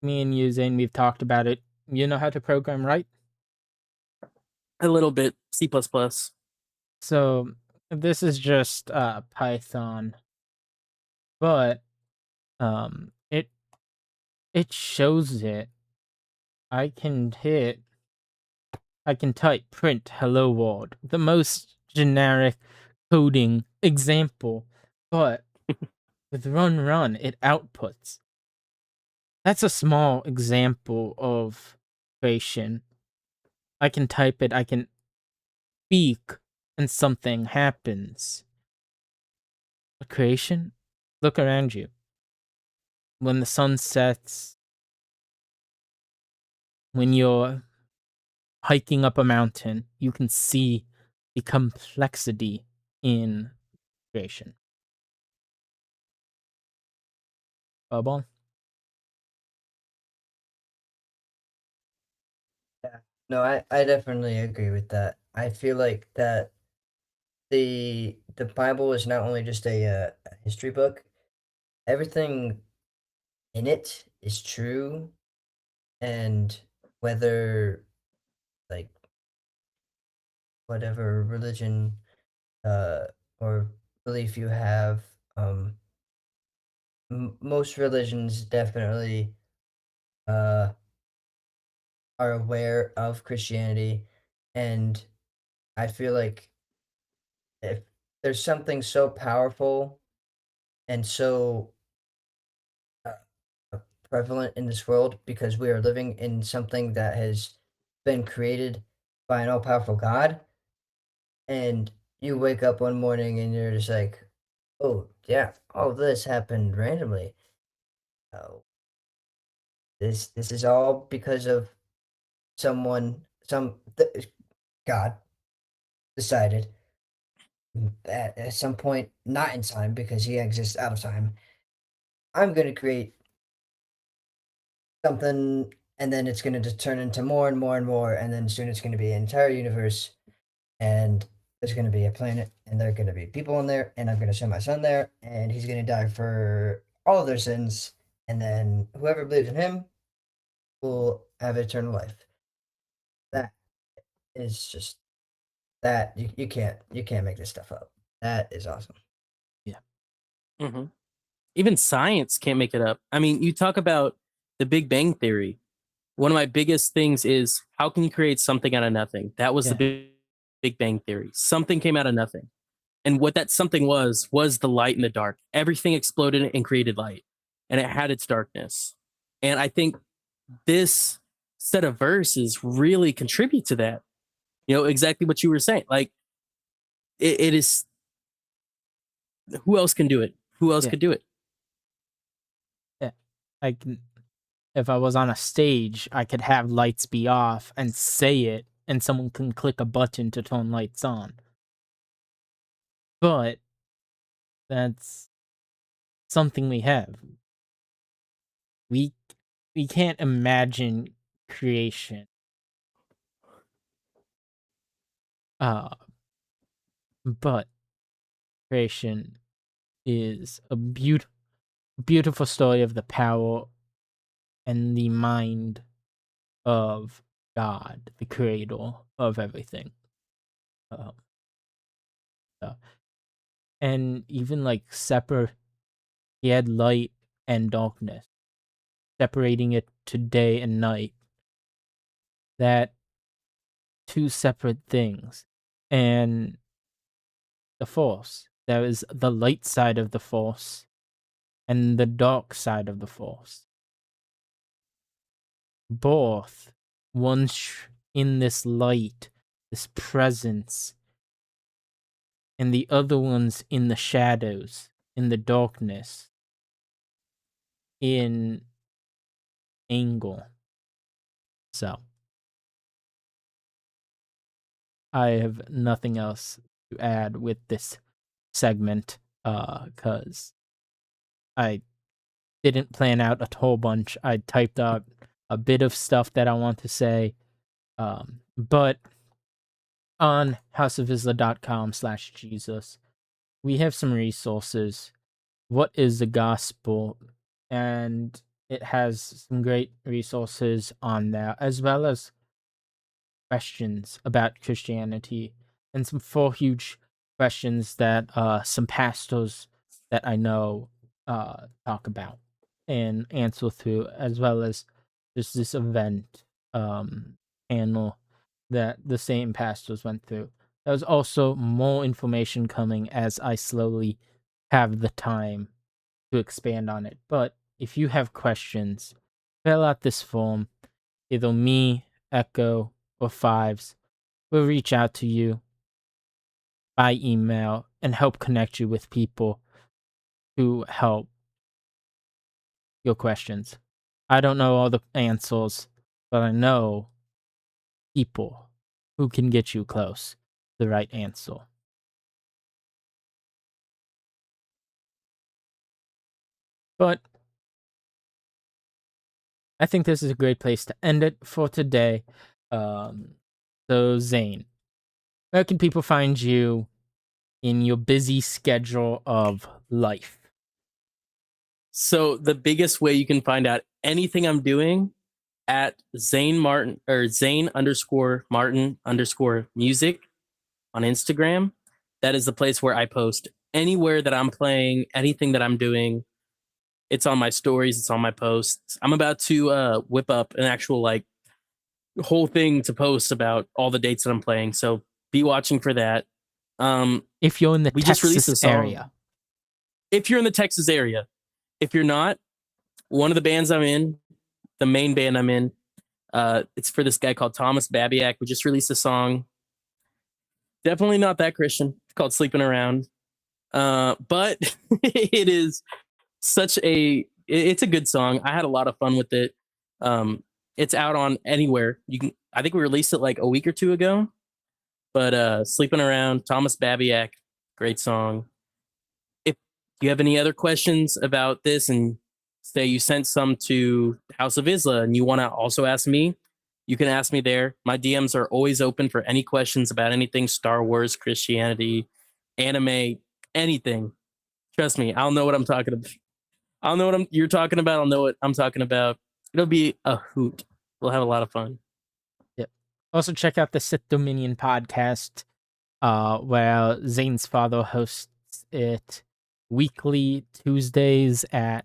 [SPEAKER 1] me and you, Zane, we've talked about it. You know how to program, right?
[SPEAKER 3] A little bit C++.
[SPEAKER 1] So this is just Python, but it shows it. I can type print hello world, the most generic coding example, but with run, it outputs. That's a small example of creation. I can type it, I can speak, and something happens. But creation? Look around you. When the sun sets, when you're hiking up a mountain, you can see the complexity in creation. Bubble?
[SPEAKER 2] Yeah. No, I definitely agree with that. I feel like that the Bible is not only just a history book. Everything in it is true, and whether like whatever religion uh or belief you have, most religions definitely uh are aware of Christianity, and I feel like if there's something so powerful and so uh, prevalent in this world because we are living in something that has been created by an all-powerful God, and you wake up one morning and you're just like, oh yeah, all this happened randomly. Oh, this is all because of God decided at some point, not in time because he exists out of time. I'm gonna create something, and then it's gonna just turn into more and more and more, and then soon it's gonna be an entire universe, and there's gonna be a planet, and there are gonna be people in there, and I'm gonna send my son there, and he's gonna die for all of their sins, and then whoever believes in him will have eternal life. That is just that you can't make this stuff up. That is awesome.
[SPEAKER 1] Yeah.
[SPEAKER 3] hmm Even science can't make it up. I mean, you talk about the Big Bang Theory. One of my biggest things is how can you create something out of nothing? That was the
[SPEAKER 1] Yeah.
[SPEAKER 3] Big Bang Theory. Something came out of nothing. And what that something was the light and the dark. Everything exploded and created light, and it had its darkness. And I think this set of verses really contribute to that. You know, exactly what you were saying. Like, it is, who else can do it? Who else
[SPEAKER 1] Yeah.
[SPEAKER 3] could do it?
[SPEAKER 1] Yeah. I can if I was on a stage, I could have lights be off and say it, and someone can click a button to turn lights on. But that's something we have. We we can't imagine creation. Uh, but creation is a beautiful story of the power and the mind of God, the creator of everything. Um, so- and even like separate, he had light and darkness, separating it to day and night. That two separate things. And the force. There is the light side of the force and the dark side of the force. Both, in this light, this presence, and the other one's in the shadows, in the darkness, in angle. So, I have nothing else to add with this segment, cause I didn't plan out a whole bunch. I typed out a bit of stuff that I want to say, but on houseofvizsla.com/Jesus, we have some resources. What is the gospel? And it has some great resources on there, as well as questions about Christianity and some four huge questions that some pastors that I know talk about and answer through, as well as just this event panel that the same pastors went through. There's also more information coming as I slowly have the time to expand on it. But if you have questions, fill out this form. Either me, Echo, or Fives will reach out to you by email and help connect you with people to help your questions. I don't know all the answers, but I know people who can get you close to the right answer. But I think this is a great place to end it for today. So Zane, where can people find you in your busy schedule of life?
[SPEAKER 3] So the biggest way you can find out anything I'm doing at Zane Martin or Zane underscore Martin underscore music on Instagram. That is the place where I post anywhere that I'm playing, anything that I'm doing. It's on my stories, it's on my posts. I'm about to whip up an actual like whole thing to post about all the dates that I'm playing. So be watching for that.
[SPEAKER 1] If you're in the
[SPEAKER 3] We just released
[SPEAKER 1] Texas
[SPEAKER 3] a song.
[SPEAKER 1] area.
[SPEAKER 3] If you're in the Texas area, if you're not, one of the bands I'm in, the main band I'm in, it's for this guy called Thomas Babiak. We just released a song. Definitely not that Christian. It's called Sleeping Around. But it is it's a good song. I had a lot of fun with it. It's out on anywhere. You can I think we released it like a week or two ago. But Sleeping Around, Thomas Babiak, great song. If you have any other questions about this and say you sent some to House of Vizsla and you want to also ask me, you can ask me there. My DMs are always open for any questions about anything Star Wars, Christianity, anime, anything. Trust me, I'll know what I'm talking about. I'll know what you're talking about. I'll know what I'm talking about. It'll be a hoot. We'll have a lot of fun.
[SPEAKER 1] Yep. Also check out the Sith Dominion podcast, where Zane's father hosts it weekly Tuesdays at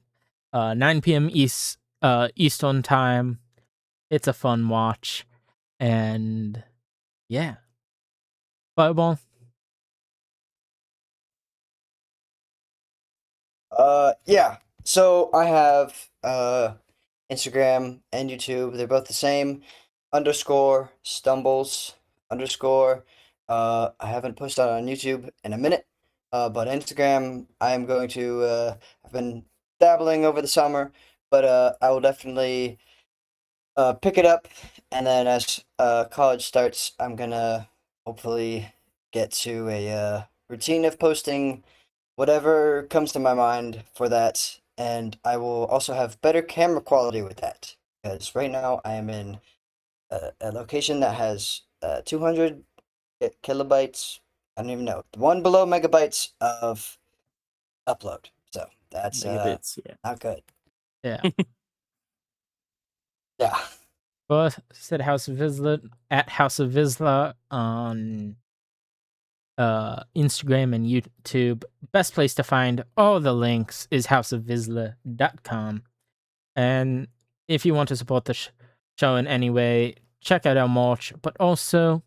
[SPEAKER 1] 9 p.m. Eastern time. It's a fun watch, and yeah, Fireball.
[SPEAKER 2] Yeah. So I have Instagram and YouTube. They're both the same. Underscore stumbles underscore. I haven't posted on YouTube in a minute. But Instagram, I am going to. I've been dabbling over the summer, but I will definitely pick it up. And then as college starts, I'm gonna hopefully get to a routine of posting whatever comes to my mind for that, and I will also have better camera quality with that because right now I am in a location that has 200 kilobytes. I don't even know, one below megabytes of upload. So that's
[SPEAKER 3] Megabits, yeah.
[SPEAKER 2] not good.
[SPEAKER 1] Yeah.
[SPEAKER 2] Yeah.
[SPEAKER 1] Well, said House of Vizsla at House of Vizsla on Instagram and YouTube. Best place to find all the links is houseofvizsla.com. And if you want to support the show in any way, check out our merch, but also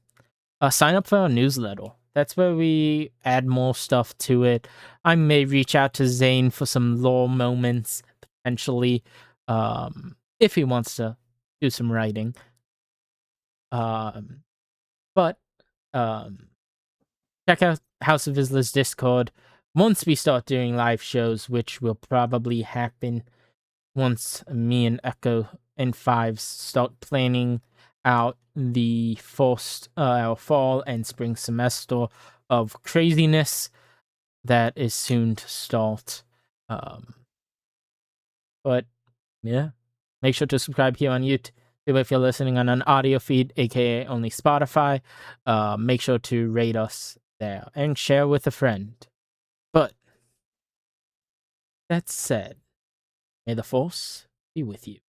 [SPEAKER 1] sign up for our newsletter. That's where we add more stuff to it. I may reach out to Zane for some lore moments, potentially, if he wants to do some writing. But check out House of Vizsla's Discord once we start doing live shows, which will probably happen once me and Echo and Fives start planning out the first our fall and spring semester of craziness that is soon to start. But yeah, make sure to subscribe here on YouTube if you're listening on an audio feed, aka only Spotify. Make sure to rate us there and share with a friend. But that said, may the force be with you.